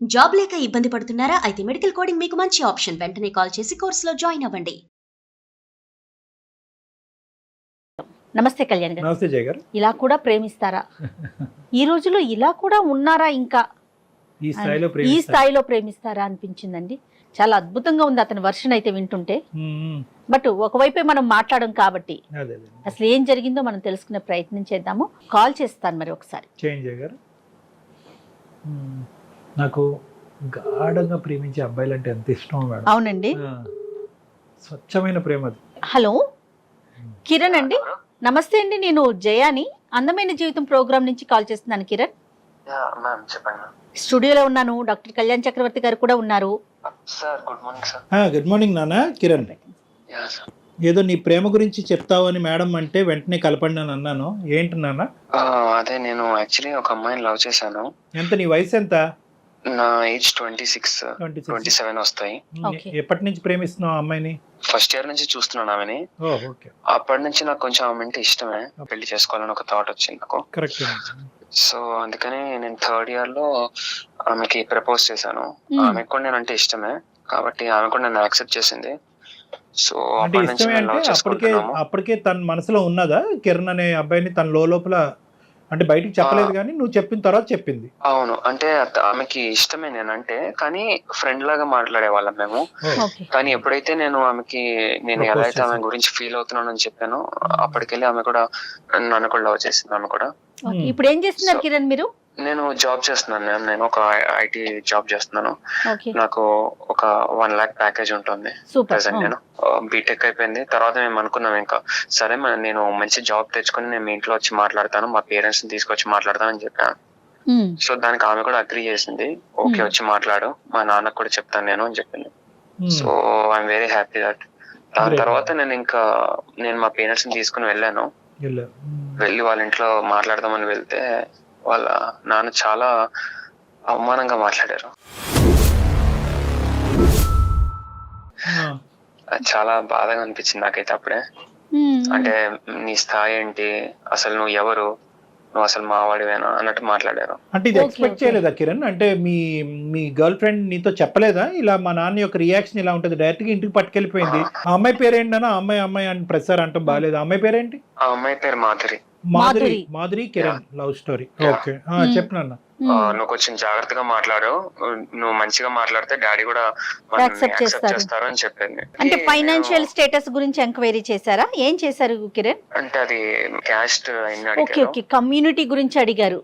Job లేక ఇబ్బంది పడుతున్నారా? అయితే మెడికల్ కోడింగ్ మీకు మంచి ఆప్షన్. వెంటనే కాల్ చేసి కోర్సులో జాయిన్ అవ్వండి. నమస్తే కళ్యాణ్ గారు. నమస్తే జయ గారు. ఇలా కూడా ప్రేమిస్తారా? ఈ రోజుల్లో ఇలా కూడా ఉన్నారా? ఇంకా ఈ స్థాయిలో ప్రేమిస్తారా అనిపించిందండి. చాలా అద్భుతంగా ఉంది అతని వర్షన్ అయితే వింటుంటే. బట్ ఒకవైపే మనం మాట్లాడడం కాబట్టి అసలు ఏం జరిగిందో మనం తెలుసుకునే ప్రయత్నం చేద్దాము. కాల్ చేస్తాను మరి ఒకసారి. చేంజ్ జయ గారు. నాకు గాఢంగా ప్రేమించే అబ్బాయిలు అంటే ఎంత ఇష్టం మేడం. అవునండి. స్వచ్ఛమైన ప్రేమ అది. హలో కిరణ్ అండి, నమస్తే అండి. నేను జయాని అందమైన జీవితం ప్రోగ్రామ్ నుంచి కాల్ చేస్తున్నాను. కిరణ్ స్టూడియోలో ఉన్నాను. డాక్టర్ కళ్యాణ్ చక్రవర్తి గారు కూడా ఉన్నారు. గుడ్ మార్నింగ్ నాన్న. కిరణ్, ఏదో నీ ప్రేమ గురించి చెప్తావని మేడం అంటే వెంటనే కలపండి అని అన్నాను. ఏంటి నాన్న? అదే నేను యాక్చువల్లీ ఒక అమ్మాయిని లవ్ చేశాను. ఎంత? నీ వయసు ఎంత? నా ఏజ్ 26, 27 వస్తాయి. ఎప్పటి నుంచి ప్రేమిస్తున్నావు అమ్మాయిని? ఫస్ట్ ఇయర్ నుంచి చూస్తున్నాను ఆమెని. అప్పటి నుంచి నాకు కొంచెం ఆమె అంటే ఇష్టమే. పెళ్లి చేసుకోవాలని ఒక థాట్ వచ్చింది నాకు. కరెక్ట్. సో అందుకని నేను థర్డ్ ఇయర్ లో ఆమెకి ప్రపోజ్ చేశాను. ఆమెకు కూడా నేను అంటే ఇష్టమే కాబట్టి ఆమె కూడా నన్ను యాక్సెప్ట్ చేసింది. సో అప్పటి నుంచి అప్పటికే తన మనసులో ఉన్నదా కిరణ్ అనే అబ్బాయిని? తన లోపల అంటే బయటికి చెప్పలేదు కానీ నువ్వు చెప్పిన తర్వాత చెప్పింది. అవును, అంటే ఆమెకి ఇష్టమే నేనంటే, కానీ ఫ్రెండ్ లాగా మాట్లాడేవాళ్ళం మేము. కానీ ఎప్పుడైతే నేను ఆమెకి నేను ఎలా అయితే ఆమె గురించి ఫీల్ అవుతున్నానని చెప్పాను, అప్పటికెళ్ళి ఆమె కూడా నన్ను కూడా లవ్ చేసింది. ఆమె కూడా. ఇప్పుడు ఏం చేస్తున్నారు కిరణ్ మీరు? నేను జాబ్ చేస్తున్నాను. నేను ఒక ఐటీ జాబ్ చేస్తున్నాను. నాకు ఒక 1 lakh ప్యాకేజ్ ఉంటుంది ప్రెసెంట్. నేను బీటెక్ అయిపోయింది. తర్వాత మేము అనుకున్నాం ఇంకా సరే నేను మంచి జాబ్ తెచ్చుకొని నేను మీ ఇంట్లో వచ్చి మాట్లాడతాను, మా పేరెంట్స్ ని తీసుకొచ్చి మాట్లాడతాను అని చెప్పాను. సో దానికి ఆమె కూడా అగ్రీ చేసింది. ఓకే వచ్చి మాట్లాడు, మా నాన్నకు కూడా చెప్తాను నేను అని చెప్పింది. So I'm very happy that. దాని తర్వాత నేను మా పేరెంట్స్ ని తీసుకుని వెళ్ళాను. వెళ్ళి వాళ్ళ ఇంట్లో మాట్లాడదామని వెళ్తే వాళ్ళ నాన్న చాలా అవమానంగా మాట్లాడారు. చాలా బాధగా అనిపించింది నాకైతే అప్పుడే. అంటే నీ స్థాయి ఏంటి, అసలు నువ్వు ఎవరు, నువ్వు అసలు మావాడివేనా అన్నట్టు మాట్లాడారు. అంటే ఇది ఎక్స్పెక్ట్ చేయలేదా కిరణ్? అంటే మీ గర్ల్ ఫ్రెండ్ నీతో చెప్పలేదా ఇలా మా నాన్న యొక్క రియాక్షన్ ఇలా ఉంటుంది? డైరెక్ట్ గా ఇంటికి పట్టుకెళ్ళిపోయింది. ఆ అమ్మాయి పేరేంటన్నా? అమ్మాయి అని ప్రసార్ అంటాం బాగాలేదు. ఆ అమ్మాయి పేరేంటి? ఆ అమ్మాయి పేరు Madhuri. Madhuri Kiran love story. Okay చెప్పినా. నువ్వు కొంచెం జాగ్రత్తగా మాట్లాడు, నువ్వు మంచిగా మాట్లాడితే డాడీ కూడా యాక్సెప్ట్ చేస్తారు అని చెప్పింది. అంటే ఫైనాన్షియల్ స్టేటస్ గురించి ఎంక్వైరీ చేశారా? ఏం చేశారు కిరణ్? అంటే అది క్యాస్ట్ కమ్యూనిటీ గురించి అడిగారు.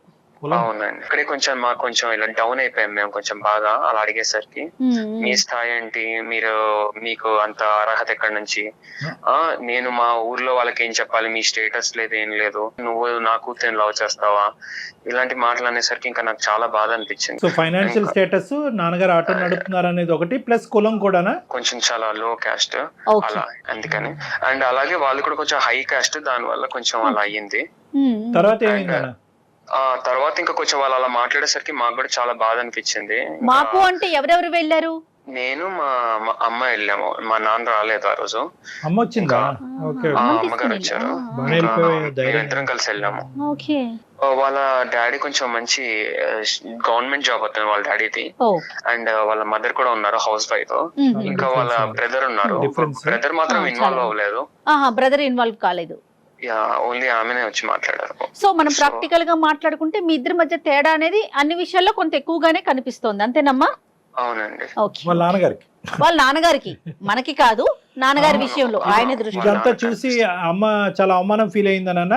అవునండి. ఇక్కడే మాకు కొంచెం ఇలా డౌన్ అయిపోయాం మేము కొంచెం బాగా. అలా అడిగేసరికి మీ స్థాయి ఏంటి, మీకు అంత అర్హత ఎక్కడి నుంచి, నేను మా ఊర్లో వాళ్ళకి ఏం చెప్పాలి, మీ స్టేటస్ లేదు ఏం లేదు, నువ్వు నా కూతురు లవ్ చేస్తావా, ఇలాంటి మాటలు అనేసరికి ఇంకా నాకు చాలా బాధ అనిపించింది. సో ఫైనాన్షియల్ స్టేటస్, నాన్నగారు ఆటో నడుపుతున్నారు అనేది ఒకటి, ప్లస్ కులం కూడా కొంచెం చాలా లో క్యాస్ట్ అలా, అందుకని. అండ్ అలాగే వాళ్ళు కూడా కొంచెం హై క్యాస్ట్, దాని వల్ల కొంచెం అలా అయ్యింది. తర్వాత ఇంకా కొంచెం వాళ్ళు అలా మాట్లాడేసరికి మాకు కూడా చాలా బాధ అనిపించింది. మాకు అంటే ఎవరెవరు వెళ్ళారు? నేను మా అమ్మ వెళ్ళాము. మా నాన్న రాలేదు ఆ రోజు. అమ్మగారు వచ్చారు. మేమిద్దరం కలిసి వెళ్ళాము. వాళ్ళ డాడీ కొంచెం మంచి గవర్నమెంట్ జాబ్ అవుతుంది వాళ్ళ డాడీది. అండ్ వాళ్ళ మదర్ కూడా ఉన్నారు, హౌస్ వైఫ్. ఇంకా వాళ్ళ బ్రదర్ ఉన్నారు. బ్రదర్ మాత్రం ఇన్వాల్వ్ అవ్వలేదు. బ్రదర్ ఇన్వాల్వ్ కాలేదు. ఓన్లీ ఆమెనే వచ్చి మాట్లాడారు. సో మనం ప్రాక్టికల్ గా మాట్లాడుకుంటే మీ ఇద్దరి మధ్య తేడా అనేది అన్ని విషయాల్లో కొంత ఎక్కువగానే కనిపిస్తోంది, అంతేనమ్మా? అవునండి. వాళ్ళ నాన్నగారికి మనకి కాదు, నాన్నగారి విషయంలో ఆయన దృష్టి చూసి అమ్మ చాలా అవమానం ఫీల్ అయిందన్న.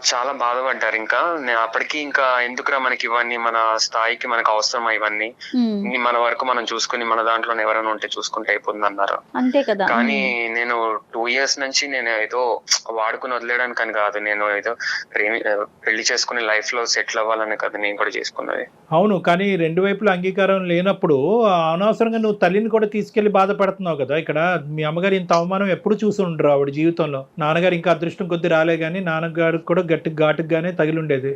చాలా బాధపడ్డారు. ఇంకా అప్పటికి ఇంకా ఎందుకురా మనకి ఇవన్నీ, మన స్థాయికి మనకు అవసరమా ఇవన్నీ, మన వరకు మనం చూసుకుని మన దాంట్లో ఎవరైనా ఉంటే చూసుకుంటే అయిపోతుంది అన్నారు. అంతే కదా. కానీ నేను 2 years నుంచి నేను ఏదో వాడుకుని వదిలేయడానికి అని కాదు, నేను ఏదో పెళ్లి చేసుకుని లైఫ్ లో సెటిల్ అవ్వాలని కదా నేను కూడా చేసుకున్నది. అవును, కానీ 2 వైపుల అంగీకారం లేనప్పుడు అనవసరంగా నువ్వు తల్లిని కూడా తీసుకెళ్లి బాధపడుతున్నావు కదా. ఇక్కడ మీ అమ్మగారు ఇంత అవమానం ఎప్పుడు చూసి ఉండరు ఆవిడ జీవితంలో. నాన్నగారు ఇంకా అదృష్టం కొద్ది రాలే, కానీ నాన్నగారు కూడా ఘాటుగానే తగిలి ఉండేది.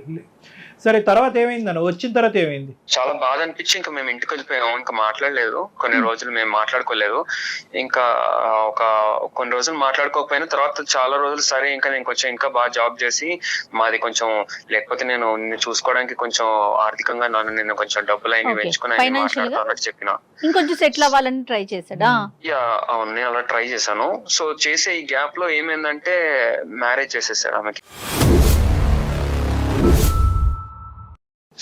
సరే తర్వాత ఏమైంది అన్న, వచ్చిన తర్వాత ఏమైంది? చాలా బాధ అనిపించి ఇంకా మేము ఇంటికి వెళ్ళిపోయాము. ఇంకా మాట్లాడలేదు కొన్ని రోజులు, మేము మాట్లాడుకోలేదు. ఇంకా కొన్ని రోజులు మాట్లాడుకోకపోయినా తర్వాత చాలా రోజులు సరే ఇంకా నేను కొంచెం ఇంకా బాగా జాబ్ చేసి మాది కొంచెం, లేకపోతే నేను నిన్ను చూసుకోవడానికి కొంచెం ఆర్థికంగా నేను కొంచెం డబ్బులు అయినా పెంచుకుని మాట్లాడతానని చెప్పిన. ఇంకొంచెం సెటిల్ అవ్వాలని ట్రై చేశాడా? అవును, నేను అలా ట్రై చేశాను. సో చేసే ఈ గ్యాప్ లో ఏమైందంటే మ్యారేజ్ చేసేసారు ఆమెకి.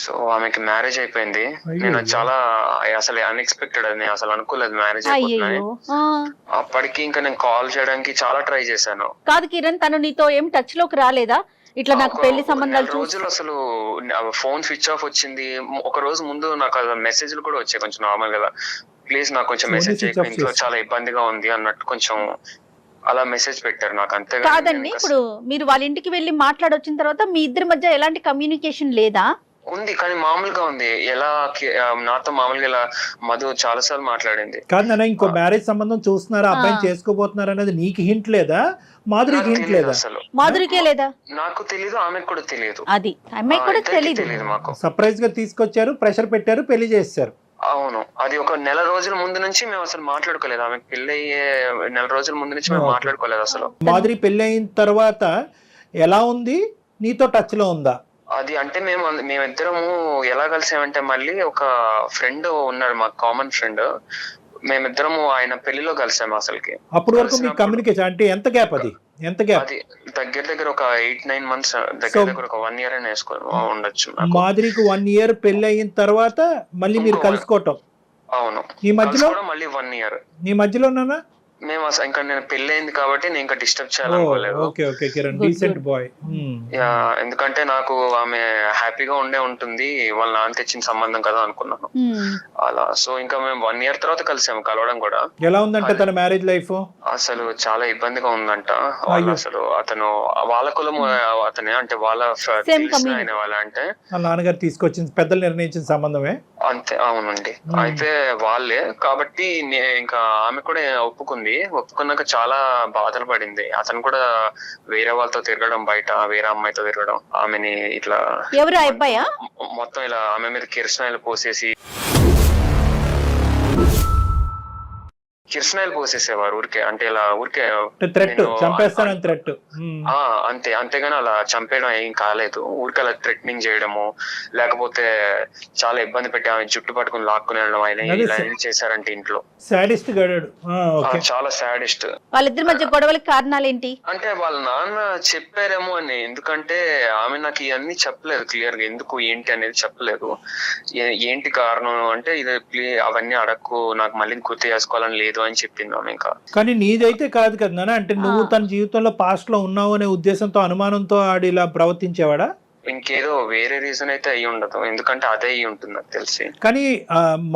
సో ఆమెకి మ్యారేజ్ అయిపోయింది. నేను చాలా అసలు అన్ఎక్స్పెక్టెడ్, అది నేను అసలు అనుకోలేదు మ్యారేజ్ అయిపోతుందని. అప్పటికి ఇంకా నేను కాల్ చేయడానికి చాలా ట్రై చేశాను. కాదు కిరణ్, తను నీతో ఏం టచ్ లోకి రాలేదా? ఇట్లా నాకు పెళ్లి సంబంధాలు రోజులు అసలు ఫోన్ స్విచ్ ఆఫ్ వచ్చింది. ఒక రోజు ముందు నాకు మెసేజ్లు కూడా వచ్చాయి కొంచెం నార్మల్ గా, ప్లీజ్ నాకు కొంచెం మెసేజ్ చేయకు, ఇంట్లో చాలా ఇబ్బందిగా ఉంది అన్నట్టు కొంచెం అలా మెసేజ్ పెట్టారు నాకు. అంతే కాదండి, ఇప్పుడు మీరు వాళ్ళ ఇంటికి వెళ్ళి మాట్లాడొచ్చిన తర్వాత మీ ఇద్దరి మధ్య ఎలాంటి కమ్యూనికేషన్ లేదా? ఉంది, కానీ మామూలుగా ఉంది. ఎలా నాతో మామూలుగా ఇలా మధు చాలా సార్లు మాట్లాడింది. కాదు నాన్న, ఇంకో మ్యారేజ్ సంబంధం చూస్తున్నారా, అబ్బాయిని చేసుకోబోతున్నారు అనేది నీకు హింట్ లేదా, మాధురికి హింట్ లేదా? అసలు మాధురికే లేదా? నాకు తెలియదు, ఆమెకు కూడా తెలియదు. అది అమ్మాయి కూడా తెలియదు. మాకు సర్ప్రైజ్ గా తీసుకొచ్చారు, ప్రెషర్ పెట్టారు, పెళ్లి చేశారు. అవును, అది ఒక నెల రోజుల ముందు నుంచి మేము అసలు మాట్లాడుకోలేదు. ఆమెకు పెళ్లి అయ్యే నెల రోజుల ముందు నుంచి మేము మాట్లాడుకోలేదు అసలు. మాధురి పెళ్లి అయిన తర్వాత ఎలా ఉంది, నీతో టచ్ లో ఉందా? అది అంటే మేమిద్దరము ఎలా కలిసామంటే, మళ్ళీ ఒక ఫ్రెండ్ ఉన్నాడు మాకు, కామన్ ఫ్రెండ్. మేమిద్దరము ఆయన పెళ్లిలో కలిసాము అసలుకి. అప్పటి వరకు మీ కమ్యూనికేషన్ అంటే ఎంత గ్యాప్? అది ఎంత గ్యాప్? అది దగ్గర ఒక 8-9 months, దగ్గర ఒక 1 year అయినా ఉండొచ్చు. మాధురికి 1 year పెళ్లి అయిన తర్వాత మళ్ళీ మీరు కలుసుకోవటం. అవును, ఈ మధ్యలో మళ్ళీ 1 year. నీ మధ్యలో నాన్న మేము ఇంకా నేను పెళ్లి అయింది కాబట్టి నేను ఇంకా డిస్టర్బ్ చేయాలనుకోలేదు. ఎందుకంటే నాకు ఆమె హ్యాపీగా ఉంటుంది, వాళ్ళ నాన్న తెచ్చిన సంబంధం కదా అనుకున్నాను అలా. సో ఇంకా మేము 1 year తర్వాత కలిసాము. కలవడం కూడా ఎలా ఉందంటే తన మ్యారేజ్ లైఫ్ అసలు చాలా ఇబ్బందిగా ఉందంట. వాళ్ళు అసలు అతను వాళ్ళ కులం అతనే, అంటే వాళ్ళ తెలిసిన వాళ్ళ, అంటే నాన్నగారు తీసుకొచ్చిన పెద్దలు నిర్ణయించిన సంబంధమే అంతే. అవునండి, అయితే వాళ్ళే కాబట్టి ఇంకా ఆమె కూడా ఒప్పుకున్నాక చాలా బాధలు పడింది. అతను కూడా వేరే వాళ్ళతో తిరగడం, బయట వేరే అమ్మాయితో తిరగడం, ఆమెని ఇట్లా మొత్తం ఇలా ఆమె మీద కిరసనాయిలు పోసేసేవారు ఊరికే, అంటే ఇలా ఊరికే అంతే. అంతేగాని అలా చంపేయడం ఏం కాలేదు. ఊరికే అలా థ్రెటనింగ్ చేయడము, లేకపోతే చాలా ఇబ్బంది పెట్టి ఆమె జుట్టు పట్టుకుని లాక్కుని వెళ్ళడం, ఆయన ఇలా చేశారంటే ఇంట్లో. చాలా సాడిస్ట్. వాళ్ళిద్దరి మధ్య గొడవలకి కారణాలు ఏంటి అంటే వాళ్ళ నాన్న చెప్పారేమో అని. ఎందుకంటే ఆమె నాకు ఇవన్నీ చెప్పలేదు క్లియర్ గా, ఎందుకు ఏంటి అనేది చెప్పలేదు. ఏంటి కారణం అంటే, ఇది అవన్నీ అడక్కు, నాకు మళ్ళీ గుర్తు చేసుకోవాలని లేదు అని చెప్పింది ఆమె. ఇంకా కానీ నీదైతే కాదు కదా, అంటే నువ్వు తన జీవితంలో పాస్ట్ లో ఉన్నావు అనే ఉద్దేశంతో, అనుమానంతో ఆడి ఇలా ప్రవర్తించేవాడా? ఇంకేదో వేరే రీజన్ అయితే అయ్యి ఉండదు, ఎందుకంటే అదే అయ్యి ఉంటుంది నాకు తెలిసి. కానీ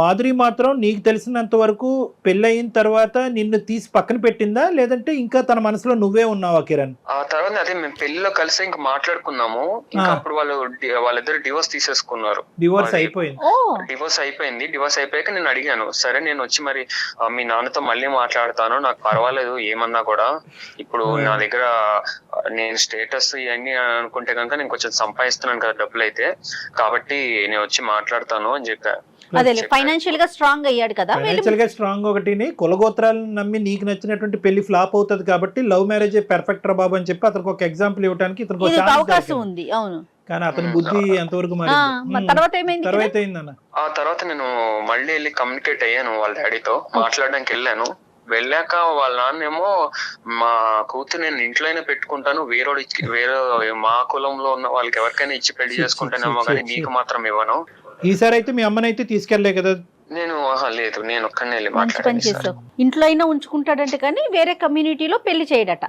మాధురి మాత్రం నీకు తెలిసినంత వరకు పెళ్ళయిన తర్వాత నిన్ను తీసి పక్కన పెట్టిందా, లేదంటే ఇంకా తన మనసులో నువ్వే ఉన్నావా కిరణ్? ఆ తర్వాత అదే మేము పెళ్లిలో కలిసి ఇంకా మాట్లాడుకున్నాము. ఇంకా అప్పుడు వాళ్ళిద్దరు డివోర్స్ తీసేసుకున్నారు. డివోర్స్ అయిపోయింది. డివోర్స్ అయిపోయాక నేను అడిగాను, సరే నేను వచ్చి మరి మీ నాన్నతో మళ్ళీ మాట్లాడతాను, నాకు పర్వాలేదు ఏమన్నా కూడా, ఇప్పుడు నా దగ్గర నేను స్టేటస్ ఇవన్నీ అనుకుంటే కనుక నేను కొంచెం సంపాదిస్తున్నాను కదా డబ్బులు అయితే, కాబట్టి నేను వచ్చి మాట్లాడతాను అని చెప్పా. ఫైనాన్షియల్ గా స్ట్రాంగ్ అయ్యాడు కదా. ఫైనాన్షియల్ గా స్ట్రాంగ్ ఒకటిని, కులగోత్రాలను నమ్మి నీకు నచ్చినటువంటి పెళ్లి ఫ్లాప్ అవుతుంది కాబట్టి లవ్ మ్యారేజ్ పెర్ఫెక్ట్ రా బాబు అని చెప్పి అతనికి ఒక ఎగ్జాంపుల్ ఇవ్వడానికి ఇతనికి అవకాశం ఉంది. అవును, కానీ అతని బుద్ధి ఎంతవరకు తర్వాత అయిందన్న. ఆ తర్వాత నేను మళ్ళీ వెళ్ళి కమ్యూనికేట్ అయ్యాను వాళ్ళ డాడీతో, మాట్లాడడానికి వెళ్ళాను. వెళ్ళాక వాళ్ళ నాన్నేమో, మా కూతురు నేను ఇంట్లోనే పెట్టుకుంటాను, వేరే మా కులంలో ఉన్న వాళ్ళకి ఎవరికైనా ఇచ్చి పెళ్లి చేసుకుంటానేమో కానీ నీకు మాత్రం ఇవ్వను. ఈసారి అయితే మీ అమ్మనైతే తీసుకెళ్లే కదా? నేను లేదు, నేను ఒక్కనే వెళ్ళి మాట్లాడాను. ఇంట్లో అయినా ఉంచుకుంటాడంటే కానీ వేరే కమ్యూనిటీలో పెళ్లి చేయడట.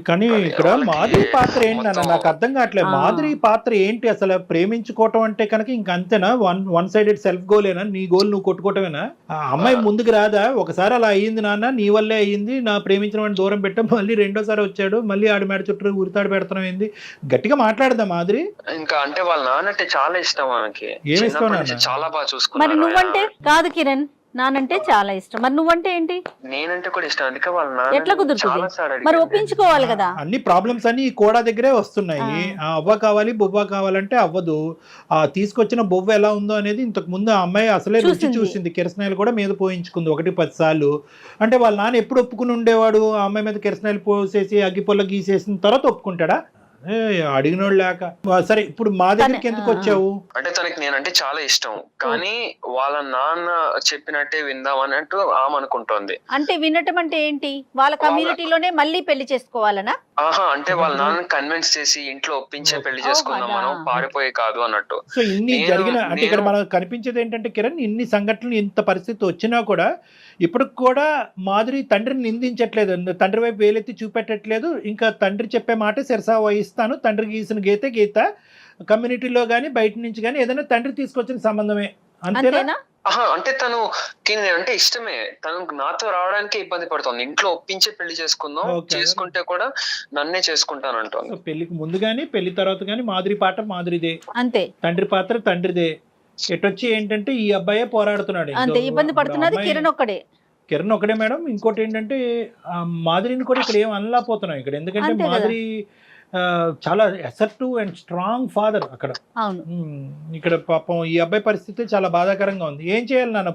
కానీ ఇక్కడ మాధురి పాత్ర ఏంటి నాకు అర్థం కావట్లేదు. మాధురి పాత్ర ఏంటి అసలు? ప్రేమించుకోవటం అంటే కనుక ఇంక అంతేనా? వన్ సైడెడ్ సెల్ఫ్ గోలేనా? నీ గోల్ నువ్వు కొట్టుకోవటమేనా? ఆ అమ్మాయి ముందుకు రాదా? ఒకసారి అలా అయ్యింది నాన్న, నీ వల్లే అయ్యింది, నా ప్రేమించిన వాడిని దూరం పెట్టా, మళ్ళీ రెండోసారి వచ్చాడు, మళ్ళీ ఆడి మేడ చుట్టూ ఉరితాడు పెడతాం ఏంది? గట్టిగా మాట్లాడదా మాధురి? ఇంకా అంటే వాళ్ళ నాన్న అంటే చాలా ఇష్టం ఆమెకి, ఏమి ఇష్టం? చాలా బాగా చూసుకున్నాడు. మరి నువ్వంటే కాదు కిరణ్, నానంటే చాలా ఇష్టం. మరి నువ్వంటే ఏంటి? నేనంటే కూడా ఇష్టం, అందుకే వాళ్ళ ఎట్లా కుదురుతుంది? మరి ఒప్పించుకోవాలి కదా. అన్ని ప్రాబ్లమ్స్ అన్ని ఈ కోడ దగ్గరే వస్తున్నాయి. అవ్వ కావాలి బొవ్వ కావాలంటే అవ్వదు. తీసుకొచ్చిన బొవ్వ ఎలా ఉందో అనేది ఇంతకు ముందు ఆ అమ్మాయి అసలే రుచి చూసింది, కిరసనాయిలు కూడా మీద పోయించుకుంది 1-10 సార్లు. అంటే వాళ్ళ నాన్న ఎప్పుడు ఒప్పుకుని ఉండేవాడు? ఆ అమ్మాయి మీద కిరసనాయిలు పోసేసి అగ్గిపొల్ల గీసేసిన తర్వాత ఒప్పుకుంటాడా? అడిగినోడు లేక. సరే, ఇప్పుడు మా దగ్గరికి ఎందుకు వచ్చావు? అంటే తనకి నేనంటే చాలా ఇష్టం, కానీ వాళ్ళ నాన్న చెప్పినట్టే విందాం అన్నట్టు ఆమె అనుకుంటోంది. అంటే వినటం అంటే ఏంటి? వాళ్ళ కమ్యూనిటీలోనే మళ్ళీ పెళ్లి చేసుకోవాలనా? ఆహా, అంటే వాళ్ళ నాన్న కన్విన్స్ చేసి ఇంట్లో ఒప్పించే పెళ్లి చేసుకుందాం మనం, పారిపోయి కాదు అన్నట్టు. సో ఇన్ని జరిగిన అంటే ఇక్కడ మనకు కనిపించేది ఏంటంటే కిరణ్, ఇన్ని సంఘటనలు ఇంత పరిస్థితి వచ్చినా కూడా ఇప్పటికి కూడా మాధురి తండ్రిని నిందించట్లేదు, తండ్రి వైపు వేలెత్తి చూపెట్టట్లేదు. ఇంకా తండ్రి చెప్పే మాట శిరసా వహిస్తాను, తండ్రి గీసిన గీత కమ్యూనిటీలో కానీ బయట నుంచి కానీ ఏదైనా తండ్రి తీసుకొచ్చిన సంబంధమే, అంతేనా? అంటే తను అంటే ఇష్టమే, తను నాతో రావడానికి ఇబ్బంది పడుతుంది. ఇంట్లో ఒప్పించే పెళ్లి చేసుకుందాం, చేసుకుంటే కూడా నన్నే చేసుకుంటాను అంటుంది. పెళ్లికి ముందు గానీ పెళ్లి తర్వాత గానీ మాధురి పాట మాధురిదే, అంతే. తండ్రి పాత్ర తండ్రిదే. ఎటొచ్చి ఏంటంటే ఈ అబ్బాయే పోరాడుతున్నాడు, అంతే. ఇబ్బంది పడుతున్నది కిరణ్ ఒక్కడే మేడం. ఇంకోటి ఏంటంటే మాధురిని కూడా ఇక్కడ ఏం అనలేకపోతున్నాం ఇక్కడ, ఎందుకంటే మాధురి చాలా అసర్టివ్ అండ్ స్ట్రాంగ్ ఫాదర్ అక్కడ. ఇక్కడ పాపం ఈ అబ్బాయి పరిస్థితి చాలా బాధాకరంగా ఉంది. ఏం చేయాలి నాన్న?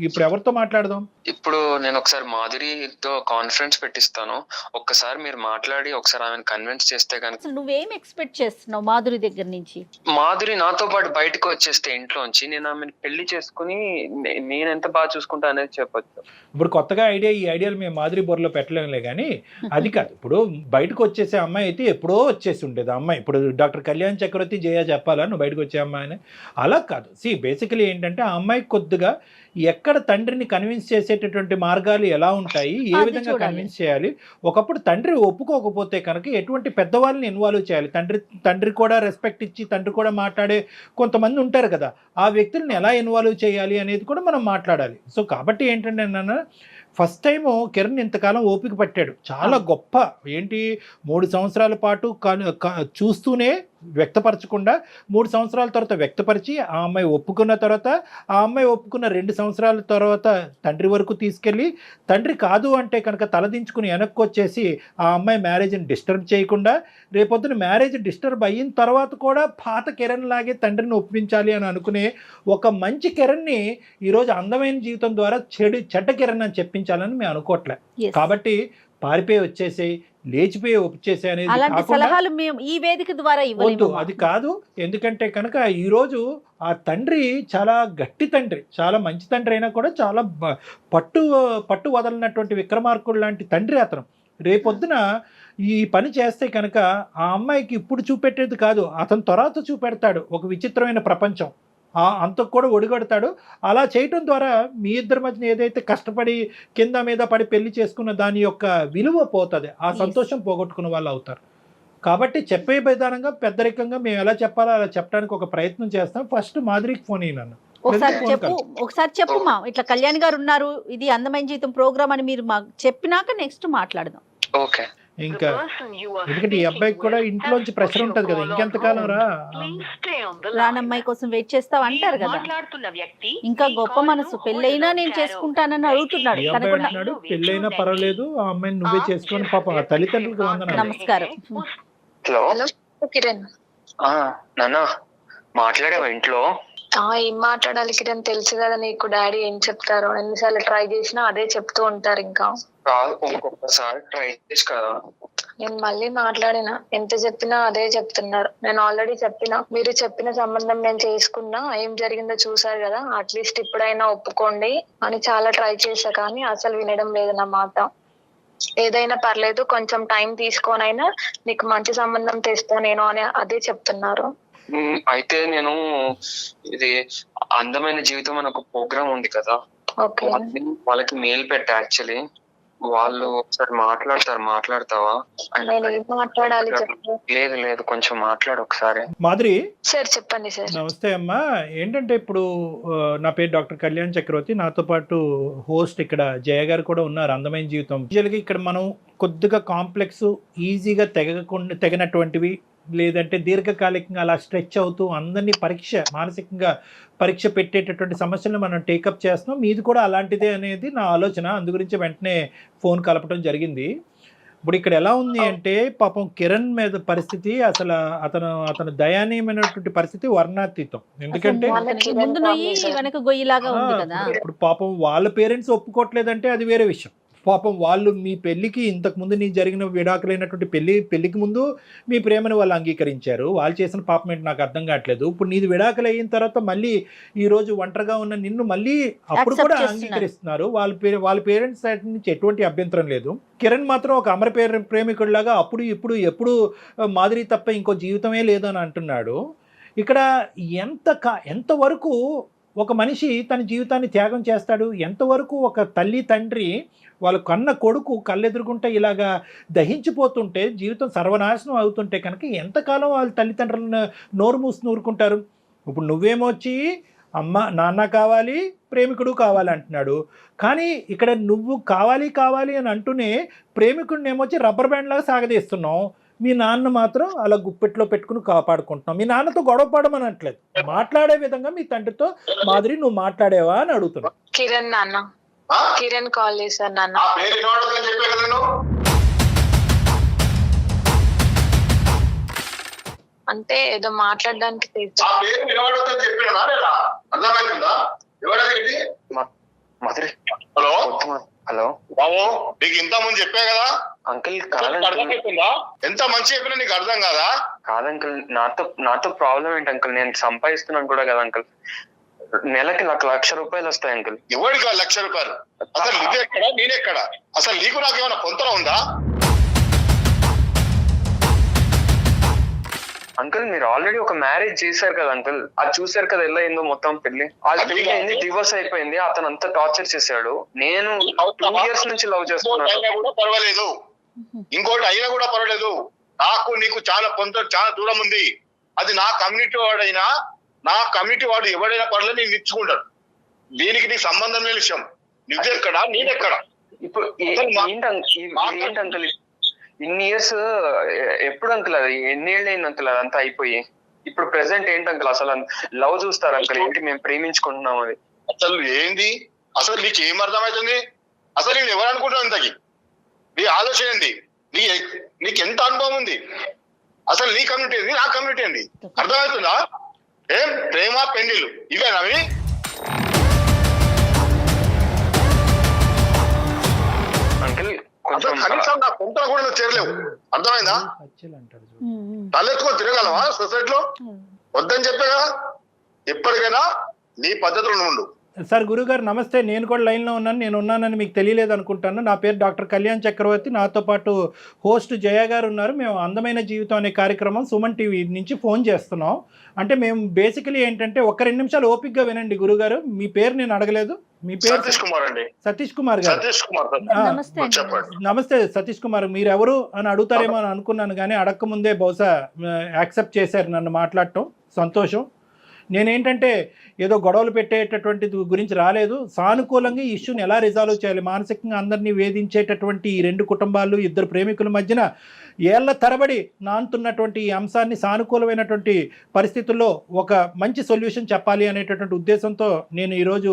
ఇప్పుడు ఎవరితో మాట్లాడదాం? ఇప్పుడు నేను ఒకసారి మాధురితో కాన్ఫరెన్స్ పెట్టిస్తాను, ఒక్కసారి మీరు మాట్లాడి ఒకసారి ఆమెను కన్విన్స్ చేస్తే కనుక. నువ్వేం ఎక్స్పెక్ట్ చేస్తున్నావు మాధురి దగ్గర నుంచి? మాధురి నాతో పాటు బయటకు వచ్చేస్తే ఇంట్లోంచి నేను ఆమెను పెళ్లి చేసుకుని నేను ఎంత బాగా చూసుకుంటా అనేది చెప్పొచ్చు. ఇప్పుడు కొత్తగా ఈ ఐడియాలు మేము మాధురి బొర్రలో పెట్టలేములే కానీ అది కాదు. ఇప్పుడు బయటకు వచ్చేసే అమ్మాయి అయితే ఎప్పుడో వచ్చేసి ఉండేది అమ్మాయి. ఇప్పుడు డాక్టర్ కళ్యాణ్ చక్రవర్తి జయ చెప్పాలా నువ్వు బయటకు వచ్చే అమ్మాయిని? అలా కాదు. బేసికలీ ఏంటంటే ఆ అమ్మాయి కొద్దిగా ఎక్కడ తండ్రిని కన్విన్స్ చేసేటటువంటి మార్గాలు ఎలా ఉంటాయి, ఏ విధంగా కన్విన్స్ చేయాలి. ఒకప్పుడు తండ్రి ఒప్పుకోకపోతే కనుక ఎటువంటి పెద్దవాళ్ళని ఇన్వాల్వ్ చేయాలి. తండ్రి కూడా రెస్పెక్ట్ ఇచ్చి తండ్రి కూడా మాట్లాడే కొంతమంది ఉంటారు కదా, ఆ వ్యక్తుల్ని ఎలా ఇన్వాల్వ్ చేయాలి అనేది కూడా మనం మాట్లాడాలి. సో కాబట్టి ఏంటంటే నాన్న, ఫస్ట్ టైము కిరణ్ ఇంతకాలం ఓపిక పట్టాడు, చాలా గొప్ప. ఏంటి 3 సంవత్సరాల పాటు చూస్తూనే వ్యక్తపరచకుండా 3 సంవత్సరాల తర్వాత వ్యక్తపరిచి ఆ అమ్మాయి ఒప్పుకున్న తర్వాత, ఆ అమ్మాయి ఒప్పుకున్న 2 సంవత్సరాల తర్వాత తండ్రి వరకు తీసుకెళ్ళి, తండ్రి కాదు అంటే కనుక తలదించుకుని వెనక్కి వచ్చేసి ఆ అమ్మాయి మ్యారేజ్ని డిస్టర్బ్ చేయకుండా, రేపొద్దున మ్యారేజ్ డిస్టర్బ్ అయిన తర్వాత కూడా పాత కిరణ్ లాగే తండ్రిని ఒప్పించాలి అని అనుకునే ఒక మంచి కిరణ్ని ఈరోజు అందమైన జీవితం ద్వారా చెడ్డ కిరణ్ అని చెప్పించాలని మేము అనుకోవట్లే. కాబట్టి పారిపోయి వచ్చేసి లేచిపోయి ఒప్పించేసే అనేది ఈ వేదిక ద్వారా వద్దు, అది కాదు. ఎందుకంటే కనుక ఈరోజు ఆ తండ్రి చాలా గట్టి తండ్రి, చాలా మంచి తండ్రి అయినా కూడా చాలా పట్టు వదలనటువంటి విక్రమార్కుడు లాంటి తండ్రి అతను. రేపొద్దున ఈ పని చేస్తే కనుక ఆ అమ్మాయికి ఇప్పుడు చూపెట్టేది కాదు, అతను తర్వాత చూపెడతాడు ఒక విచిత్రమైన ప్రపంచం. అంతకు కూడా ఒడిగడతాడు. అలా చేయటం ద్వారా మీ ఇద్దరి మధ్యన ఏదైతే కష్టపడి కింద మీద పడి పెళ్లి చేసుకున్న దాని యొక్క విలువ పోతుంది, ఆ సంతోషం పోగొట్టుకున్న వాళ్ళు అవుతారు. కాబట్టి చెప్పే విధానంగా పెద్దరికంగా మేము ఎలా చెప్పాలో అలా చెప్పడానికి ఒక ప్రయత్నం చేస్తాం. ఫస్ట్ మాధురికి ఫోన్ అయినాను. ఒకసారి చెప్పు మా, ఇట్లా కళ్యాణ్ గారు ఉన్నారు, ఇది అందమైన జీవితం ప్రోగ్రామ్ అని మీరు మాకు చెప్పినాక నెక్స్ట్ మాట్లాడదాం. ఓకే. ఇంకా ఎందుకంటే ఈ అబ్బాయికి కూడా ఇంట్లోంచి ప్రెషర్ ఉంటది కదా, ఇంకెంతకాలం రానమ్మాయి కోసం వెయిట్ చేస్తావు అంటారు కదా. ఇంకా గొప్ప మనసు, పెళ్ళైనా నేను చేసుకుంటానని అడుగుతున్నాడు. పెళ్ళైనా పర్వాలేదు, ఆ అమ్మాయిని నువ్వే చేసుకొని పాపం తల్లిదండ్రులకు వందనాలు. నమస్కారం. హలో కిరణ్. నాన్న మాట్లాడావా ఇంట్లో? ఏం మాట్లాడాలి కిరణ్, తెలుసు కదా నీకు డాడీ ఏం చెప్తారో. ఎన్నిసార్లు ట్రై చేసినా అదే చెప్తూ ఉంటారు. ఇంకా ఇంకొకసారి ట్రై చేసి కదా. నేను మళ్ళీ మాట్లాడినా, ఎంత చెప్పినా అదే చెప్తున్నారు. నేను ఆల్రెడీ చెప్పినా, మీరు చెప్పిన సంబంధం నేను చేసుకున్నా, ఏం జరిగిందో చూసారు కదా, అట్లీస్ట్ ఇప్పుడైనా ఒప్పుకోండి అని చాలా ట్రై చేశా, కానీ అసలు వినడం లేదు నా మాట. ఏదైనా పర్లేదు, కొంచెం టైం తీసుకొనైనా నీకు మంచి సంబంధం తెస్తా నేను అని అదే చెప్తున్నారు. అయితే నేను ఇది అందమైన జీవితం అని ఒక ప్రోగ్రామ్ ఉంది కదా, వాళ్ళకి మెయిల్ పెట్టా. యాక్చువల్లీ వాళ్ళు ఒకసారి మాట్లాడతావా? లేదు కొంచెం మాట్లాడు ఒకసారి. మాధురి సార్ చెప్పండి సార్. నమస్తే అమ్మా. ఏంటంటే ఇప్పుడు నా పేరు డాక్టర్ కళ్యాణ్ చక్రవర్తి, నాతో పాటు హోస్ట్ ఇక్కడ జయ గారు కూడా ఉన్నారు అందమైన జీవితం. ఇక్కడ మనం కొద్దిగా కాంప్లెక్స్ ఈజీగా తెగినటువంటివి లేదంటే దీర్ఘకాలికంగా అలా స్ట్రెచ్ అవుతూ అందరినీ మానసికంగా పరీక్ష పెట్టేటటువంటి సమస్యలను మనం టేకప్ చేస్తున్నాం. మీది కూడా అలాంటిదే అనేది నా ఆలోచన. అందు గురించి వెంటనే ఫోన్ కలపడం జరిగింది. ఇప్పుడు ఇక్కడ ఎలా ఉంది అంటే పాపం కిరణ్ మీద పరిస్థితి అసలు అతను దయనీయమైనటువంటి పరిస్థితి వర్ణాతీతం. ఎందుకంటే ముందు నొయ్యి వెనక గొయ్యిలాగా ఉంది కదా. ఇప్పుడు పాపం వాళ్ళ పేరెంట్స్ ఒప్పుకోవట్లేదంటే అది వేరే విషయం. పాపం వాళ్ళు మీ పెళ్లికి ఇంతకు ముందు నీ జరిగిన విడాకులైనటువంటి పెళ్లికి ముందు మీ ప్రేమను వాళ్ళు అంగీకరించారు. వాళ్ళు చేసిన పాపం ఏంటి నాకు అర్థం కావట్లేదు. ఇప్పుడు నీది విడాకులు అయిన తర్వాత మళ్ళీ ఈ రోజు ఒంటరిగా ఉన్న నిన్ను మళ్ళీ అప్పుడు కూడా అంగీకరిస్తున్నారు. వాళ్ళ పేరెంట్స్ సైడ్ నుంచి ఎటువంటి అభ్యంతరం లేదు. కిరణ్ మాత్రం ఒక అమర ప్రేమికుడిలాగా అప్పుడు ఇప్పుడు ఎప్పుడు మాధురి తప్ప ఇంకో జీవితమే లేదు అని అంటున్నాడు. ఇక్కడ ఎంతవరకు ఒక మనిషి తన జీవితాన్ని త్యాగం చేస్తాడు? ఎంతవరకు ఒక తల్లి తండ్రి వాళ్ళ కన్న కొడుకు కళ్ళెదురుగుంటే ఇలాగా దహించిపోతుంటే జీవితం సర్వనాశనం అవుతుంటే కనుక ఎంతకాలం వాళ్ళ తల్లిదండ్రులను నోరు మూసి నూరుకుంటారు? ఇప్పుడు నువ్వేమో వచ్చి అమ్మ నాన్న కావాలి ప్రేమికుడు కావాలి అంటున్నాడు. కానీ ఇక్కడ నువ్వు కావాలి అని అంటూనే ప్రేమికుడిని ఏమొచ్చి రబ్బర్ బ్యాండ్ లాగా సాగదీస్తున్నావు. మీ నాన్న మాత్రం అలా గుప్పెట్లో పెట్టుకుని కాపాడుకుంటున్నాం. మీ నాన్నతో గొడవ పడమని అనట్లేదు, మాట్లాడే విధంగా మీ తండ్రితో మాధురి నువ్వు మాట్లాడేవా అని అడుగుతున్నావు. కిరణ్ కాల్ చేశారు నాన్న. అంటే ఏదో మాట్లాడడానికి హలో బాబు, నీకు ఇంత ముందు చెప్పా కదా అంకుల్. ఎంత మంచి చెప్పినా నీకు అర్థం కాదా? కాదంకుల్, నాతో ప్రాబ్లం ఏంటి అంకుల్? నేను సంపాదిస్తున్నాను కూడా కదా అంకుల్. నెలకి నాకు 1,00,000 రూపాయలు వస్తాయి అంకుల్. ఎవరికి 1,00,000 రూపాయలు? అసలు నువ్వెక్కడ నేనెక్కడ? అసలు నీకు నాకేమైనా పొంతన ఉందా? అంకుల్ మీరు ఆల్రెడీ ఒక మ్యారేజ్ చేశారు కదా అంకుల్, అది చూసారు కదా ఎలా అయిందో మొత్తం పెళ్లి. అది డివోర్స్ అయిపోయింది. అతను అంతా టార్చర్ చేశాడు. నేను 2 years నుంచి లవ్ చేస్తున్నాను. కూడా పర్వాలేదు, ఇంకోటి అయినా కూడా పర్వాలేదు. నాకు నీకు చాలా చాలా దూరం ఉంది. అది నా కమ్యూనిటీ వాడైనా నా కమ్యూనిటీ వాడు ఎవడైనా పర్లేదు నేను ఇచ్చుకుంటాడు. దీనికి నీకు సంబంధం లేని విషయం. నువ్వెక్కడ నేనెక్కడ? ఇప్పుడు ఏంటి అంకుల్ ఇన్ని ఇయర్స్ ఎప్పుడు అంకుల్? అది ఎన్నేళ్ళు అయింది అంకుల్ అదంతా అయిపోయి? ఇప్పుడు ప్రెసెంట్ ఏంటి అంకుల్? అసలు లవ్ చూస్తారు అంకుల్ ఏంటి? మేము ప్రేమించుకుంటున్నాం. అది అసలు ఏంది? అసలు నీకు ఏం అర్థమవుతుంది? అసలు నేను ఎవరు అనుకుంటున్నావు? ఇంతకి నీ ఆలోచన ఏంది? నీకు ఎంత అనుభవం ఉంది? అసలు నీ కమ్యూనిటీ ఏంది, నా కమ్యూనిటీ ఏంది? అర్థమవుతుందా? ఏం ప్రేమ పెళ్లిళ్ళు ఇవేనా? అంకుల్ కనీసం నా పొంతన కూడా నువ్వు చేరలేవు. అర్థమైందా? తలెత్తుకొని తిరగలవా సొసైటీలో? వద్దని చెప్పే కదా. ఎప్పటికైనా నీ పద్ధతులు ఉండు. సార్ గురుగారు నమస్తే, నేను కూడా లైన్లో ఉన్నాను. నేను ఉన్నానని మీకు తెలియలేదు అనుకుంటాను. నా పేరు డాక్టర్ కళ్యాణ్ చక్రవర్తి. నాతో పాటు హోస్ట్ జయ గారు ఉన్నారు. మేము అందమైన జీవితం అనే కార్యక్రమం సుమన్ టీవీ నుంచి ఫోన్ చేస్తున్నాం. అంటే మేము బేసికలీ ఏంటంటే 1-2 నిమిషాలు ఓపిక్గా వినండి గురుగారు. మీ పేరు నేను అడగలేదు. మీ పేరు సతీష్ కుమార్ అండి. సతీష్ కుమార్ గారు. నమస్తే సతీష్ కుమార్. మీరు ఎవరు అని అడుగుతారేమో అని అనుకున్నాను, కానీ అడగక ముందే బహుశా యాక్సెప్ట్ చేశారు నన్ను మాట్లాడటం. సంతోషం. నేనేంటంటే ఏదో గొడవలు పెట్టేటటువంటి గురించి రాలేదు. సానుకూలంగా ఈ ఇష్యూని ఎలా రిజాల్వ్ చేయాలి, మానసికంగా అందరినీ వేధించేటటువంటి ఈ 2 కుటుంబాలు 2 ప్రేమికుల మధ్యన ఏళ్ల తరబడి నానుతున్నటువంటి ఈ అంశాన్ని సానుకూలమైనటువంటి పరిస్థితుల్లో ఒక మంచి సొల్యూషన్ చెప్పాలి అనేటటువంటి ఉద్దేశంతో నేను ఈరోజు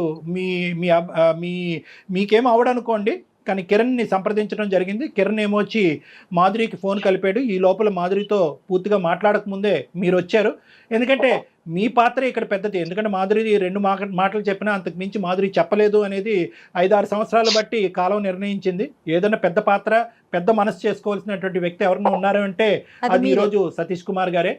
మీకేం అవడనుకోండి, కానీ కిరణ్ని సంప్రదించడం జరిగింది. కిరణ్ ఏమొచ్చి మాధురికి ఫోన్ కలిపాడు. ఈ లోపల మాధురితో పూర్తిగా మాట్లాడకముందే మీరు వచ్చారు. ఎందుకంటే మీ పాత్ర ఇక్కడ పెద్దది. ఎందుకంటే మాధురి 2 మాటలు చెప్పినా అంతకు మించి మాధురి చెప్పలేదు అనేది 5-6 సంవత్సరాలు బట్టి కాలం నిర్ణయించింది. ఏదైనా పెద్ద పాత్ర పెద్ద మనసు చేసుకోవాల్సినటువంటి వ్యక్తి ఎవరైనా ఉన్నారు అంటే అది ఈరోజు సతీష్ కుమార్ గారే.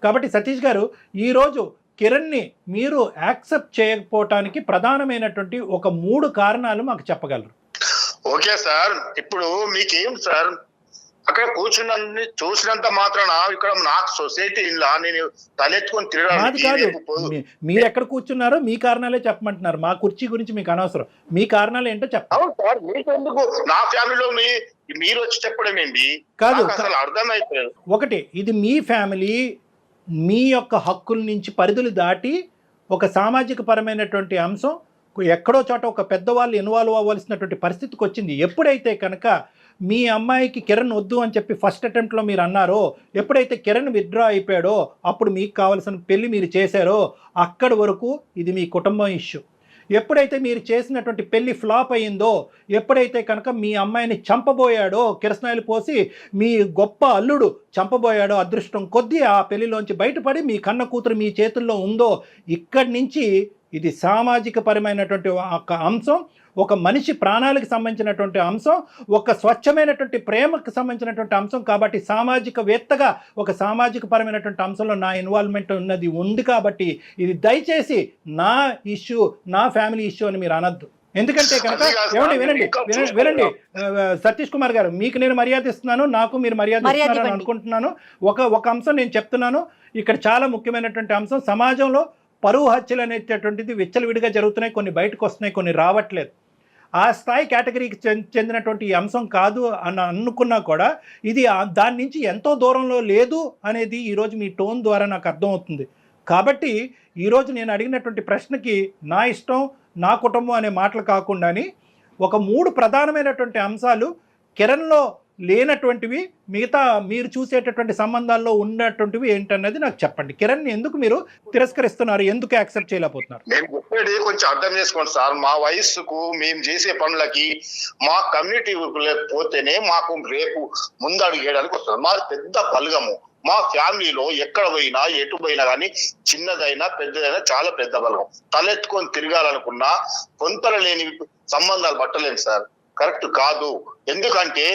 కాబట్టి సతీష్ గారు, ఈరోజు కిరణ్ని మీరు యాక్సెప్ట్ చేయకపోవటానికి ప్రధానమైనటువంటి ఒక 3 కారణాలు మాకు చెప్పగలరు? ఓకే సార్, ఇప్పుడు మీకేం సార్ అక్కడ కూర్చున్న చూసినంత మాత్రాన ఇక్కడ నాకు సొసైటీ ఇలా నేను తలెత్తుకొని తిరగడానికి. మీరు ఎక్కడ కూర్చున్నారో మీ కారణాలే చెప్పమంటున్నారు. మా కుర్చీ గురించి మీకు అనవసరం. మీ కారణాలు ఏంటో చెప్పండి. సార్ మీకెందుకు? నా ఫ్యామిలీలో మీరు వచ్చి చెప్పడం ఏంటి? కాదు, అసలు అర్థమైపోలేదు. ఒకటి, ఇది మీ ఫ్యామిలీ, మీ యొక్క హక్కుల నుంచి పరిధులు దాటి ఒక సామాజిక పరమైనటువంటి అంశం ఎక్కడో చోట ఒక పెద్దవాళ్ళు ఇన్వాల్వ్ అవ్వాల్సినటువంటి పరిస్థితికి వచ్చింది. ఎప్పుడైతే కనుక మీ అమ్మాయికి కిరణ్ వద్దు అని చెప్పి ఫస్ట్ అటెంప్ట్లో మీరు అన్నారో, ఎప్పుడైతే కిరణ్ విత్డ్రా అయిపోయాడో అప్పుడు మీకు కావాల్సిన పెళ్లి మీరు చేశారో అక్కడి వరకు ఇది మీ కుటుంబం ఇష్యూ. ఎప్పుడైతే మీరు చేసినటువంటి పెళ్లి ఫ్లాప్ అయ్యిందో, ఎప్పుడైతే కనుక మీ అమ్మాయిని చంపబోయాడో, కిరసనాయిలు పోసి మీ గొప్ప అల్లుడు చంపబోయాడో, అదృష్టం కొద్దీ ఆ పెళ్లిలోంచి బయటపడి మీ కన్న కూతురు మీ చేతుల్లో ఉందో, ఇక్కడి నుంచి ఇది సామాజిక పరమైనటువంటి ఒక అంశం, ఒక మనిషి ప్రాణాలకు సంబంధించినటువంటి అంశం, ఒక స్వచ్ఛమైనటువంటి ప్రేమకు సంబంధించినటువంటి అంశం. కాబట్టి సామాజికవేత్తగా ఒక సామాజిక పరమైనటువంటి అంశంలో నా ఇన్వాల్వ్మెంట్ ఉన్నది ఉంది. కాబట్టి ఇది దయచేసి నా ఇష్యూ, నా ఫ్యామిలీ ఇష్యూ అని మీరు అనద్దు. ఎందుకంటే కనుక వినండి సతీష్ కుమార్ గారు, మీకు నేను మర్యాద ఇస్తున్నాను, నాకు మీరు మర్యాద ఇస్తున్నారని అనుకుంటున్నాను. ఒక అంశం నేను చెప్తున్నాను, ఇక్కడ చాలా ముఖ్యమైనటువంటి అంశం. సమాజంలో పరువు హత్యలు అనేటటువంటిది విచ్చలవిడిగా జరుగుతున్నాయి, కొన్ని బయటకు వస్తున్నాయి, కొన్ని రావట్లేదు. ఆ స్థాయి కేటగిరీకి చెందినటువంటి ఈ అంశం కాదు అని అనుకున్నా కూడా ఇది దాని నుంచి ఎంతో దూరంలో లేదు అనేది ఈరోజు మీ టోన్ ద్వారా నాకు అర్థమవుతుంది. కాబట్టి ఈరోజు నేను అడిగినటువంటి ప్రశ్నకి నా ఇష్టం, నా కుటుంబం అనే మాటలు కాకుండాని ఒక 3 ప్రధానమైనటువంటి అంశాలు కిరణ్లో లేనటువంటివి, మిగతా మీరు చూసేటటువంటి సంబంధాల్లో ఉన్నటువంటివి ఏంటన్నది నాకు చెప్పండి. కిరణ్ ఎందుకు మీరు తిరస్కరిస్తున్నారు, ఎందుకు యాక్సెప్ట్ చేయలేకపోతున్నారు? నేను చెప్పేది కొంచెం అర్థం చేసుకోండి సార్. మా వయస్సుకు మేము చేసే పనులకి మా కమ్యూనిటీ పోతేనే మాకు రేపు ముందడుగు వేయడానికి వస్తుంది. మాది పెద్ద బలగము. మా ఫ్యామిలీలో ఎక్కడ పోయినా ఎటు పోయినా కానీ చిన్నదైనా పెద్దదైనా చాలా పెద్ద బలగం. తలెత్తుకొని తిరగాలనుకున్నా కొంతల లేని సంబంధాలు పట్టలేను సార్, కరెక్ట్ కాదు. ఎందుకంటే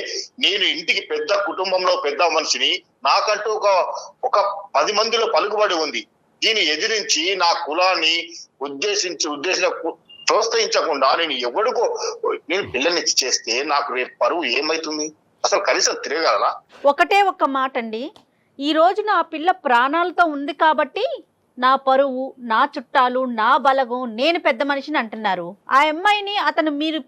నేను ఇంటికి పెద్ద కుటుంబంలో పెద్ద మనిషిని, నాకంటూ ఒక 10 మందిలో పలుకుబడి ఉంది. దీన్ని ఎదిరించి నా కులాన్ని ప్రోత్సహించకుండా నేను పిల్లనిచ్చి చేస్తే నాకు రేపు పరువు ఏమైతుంది? అసలు కనీసం తిరగలరా? ఒకటే ఒక్క మాట అండి, ఈ రోజు నా పిల్ల ప్రాణాలతో ఉంది కాబట్టి నా పరువు, నా చుట్టాలు, నా బలగం, నేను పెద్ద మనిషిని అంటున్నారు. ఆ అమ్మాయిని అతను మీరు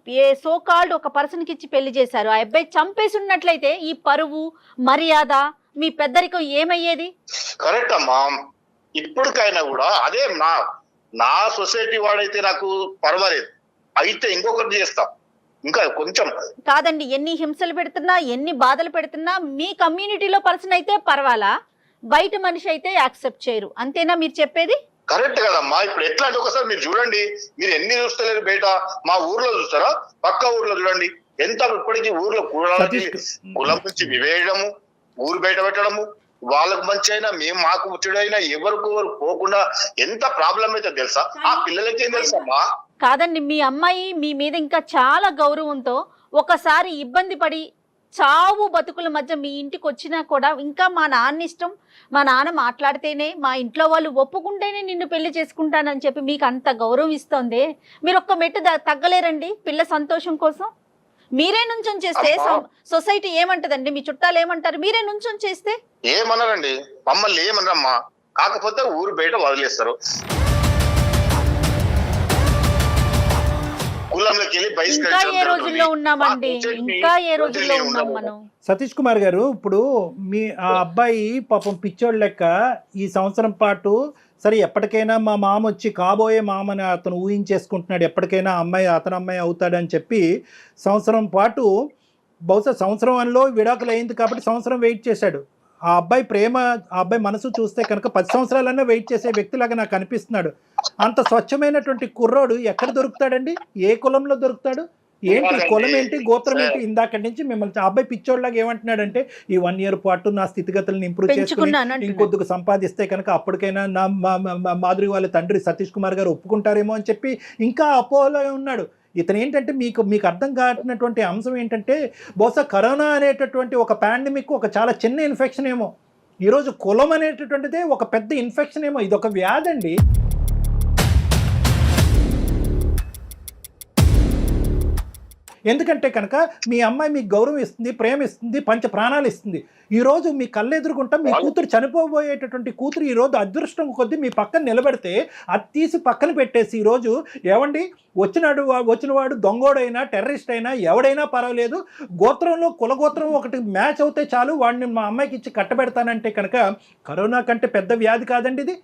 సో కాల్డ్ ఒక పర్సన్కి ఇచ్చి పెళ్లి చేశారు. ఆ అబ్బాయి చంపేసి ఉన్నట్లయితే ఈ పరువు, మర్యాద, మీ పెద్దరికం ఏమయ్యేది? కరెక్ట్ అమ్మా. ఇప్పటికైనా కూడా అదే నా సొసైటీ వాడైతే నాకు పర్వాలేదు, అయితే ఇంకొకటి చేస్తాం. ఇంకా కొంచెం కాదండి, ఎన్ని హింసలు పెడుతున్నా, ఎన్ని బాధలు పెడుతున్నా మీ కమ్యూనిటీలో పర్సన్ అయితే పర్వాలా, బయట మనిషి అయితే యాక్సెప్ట్ చేయరు, అంతేనా మీరు చెప్పేది? కరెక్ట్ కదమ్మా. ఇప్పుడు ఎట్లా అంటే ఒకసారి మీరు చూడండి, మీరు ఎన్ని చూస్తలేరు బయట, మా ఊర్లో చూస్తారా, పక్క ఊర్లో చూడండి ఎంత ఇప్పటికీ ఊర్లో కులం నుంచి వివేయడము, ఊరు బయట పెట్టడము, వాళ్ళకు మంచి అయినా మేము మాకు ముచ్చుడైనా ఎవరికి పోకుండా ఎంత ప్రాబ్లం అయితే తెలుసా? ఆ పిల్లలకి ఏం తెలుసమ్మా? కాదండి, మీ అమ్మాయి మీ మీద ఇంకా చాలా గౌరవంతో ఒకసారి ఇబ్బంది పడి చావు బతుకుల మధ్య మీ ఇంటికి వచ్చినా కూడా ఇంకా మా నాన్న ఇష్టం, మా నాన్న మాట్లాడితేనే, మా ఇంట్లో వాళ్ళు ఒప్పుకుంటేనే నిన్ను పెళ్లి చేసుకుంటానని చెప్పి మీకు అంత గౌరవం ఇస్తోంది. మీరు ఒక్క మెట్టు తగ్గలేరండి పిల్ల సంతోషం కోసం? మీరే నుంచొని చేస్తే సొసైటీ ఏమంటదండి, మీ చుట్టాలు ఏమంటారు? మీరే నుంచొని చేస్తే ఏమన్నారండి? మమ్మల్ని ఏమన్నారమ్మా, కాకపోతే ఊరు బయట వదిలేస్తారు. ఇంకా ఏ రోజుల్లో ఉన్నామండి, ఇంకా ఏ రోజుల్లో ఉన్నాం మనం? సతీష్ కుమార్ గారు, ఇప్పుడు మీ ఆ అబ్బాయి పాపం పిచ్చోడు లెక్క ఈ సంవత్సరం పాటు సరే ఎప్పటికైనా మా మామ వచ్చి కాబోయే మామని అతను ఊహించేసుకుంటున్నాడు, ఎప్పటికైనా అతని అమ్మాయి అవుతాడని చెప్పి సంవత్సరం పాటు, బహుశా సంవత్సరంలో విడాకులు అయింది కాబట్టి సంవత్సరం వెయిట్ చేశాడు. ఆ అబ్బాయి ప్రేమ, ఆ అబ్బాయి మనసు చూస్తే కనుక 10 సంవత్సరాలన్నా వెయిట్ చేసే వ్యక్తిలాగా నాకు అనిపిస్తున్నాడు. అంత స్వచ్ఛమైనటువంటి కుర్రోడు ఎక్కడ దొరుకుతాడండి? ఏ కులంలో దొరుకుతాడు? ఏంటి కులం ఏంటి, గోత్రం ఏంటి? ఇందాక నుంచి మిమ్మల్ని ఆ అబ్బాయి పిచ్చోడ్లాగా ఏమంటున్నాడంటే ఈ 1 year పాటు నా స్థితిగతులను ఇంప్రూవ్ చేసుకుని ఇంకొద్దుకు సంపాదిస్తే కనుక అప్పటికైనా నా మాధురి వాళ్ళ తండ్రి సతీష్ కుమార్ గారు ఒప్పుకుంటారేమో అని చెప్పి ఇంకా అపోలో ఉన్నాడు. ఇతను ఏంటంటే మీకు అర్థం కానటువంటి అంశం ఏంటంటే, బహుశా కరోనా అనేటటువంటి ఒక పాండమిక్ ఒక చాలా చిన్న ఇన్ఫెక్షన్ ఏమో, ఈరోజు కులం అనేటటువంటిదే ఒక పెద్ద ఇన్ఫెక్షన్ ఏమో. ఇది ఒక వ్యాధి అండి. ఎందుకంటే కనుక మీ అమ్మాయి మీకు గౌరవం ఇస్తుంది, ప్రేమ ఇస్తుంది, పంచ ప్రాణాలు ఇస్తుంది. ఈరోజు మీ కళ్ళెదురుకుంటా మీ కూతురు చనిపోబోయేటటువంటి కూతురు ఈరోజు అదృష్టం కొద్దీ మీ పక్కన నిలబెడితే అది తీసి పక్కన పెట్టేసి ఈరోజు ఏమండి వచ్చినవాడు దొంగోడైనా టెర్రరిస్ట్ అయినా ఎవడైనా పర్వాలేదు, గోత్రంలో కులగోత్రం ఒకటి మ్యాచ్ అవుతే చాలు వాడిని మా అమ్మాయికి ఇచ్చి కట్టబెడతానంటే కనుక కరోనా కంటే పెద్ద వ్యాధి కాదండి ఇది.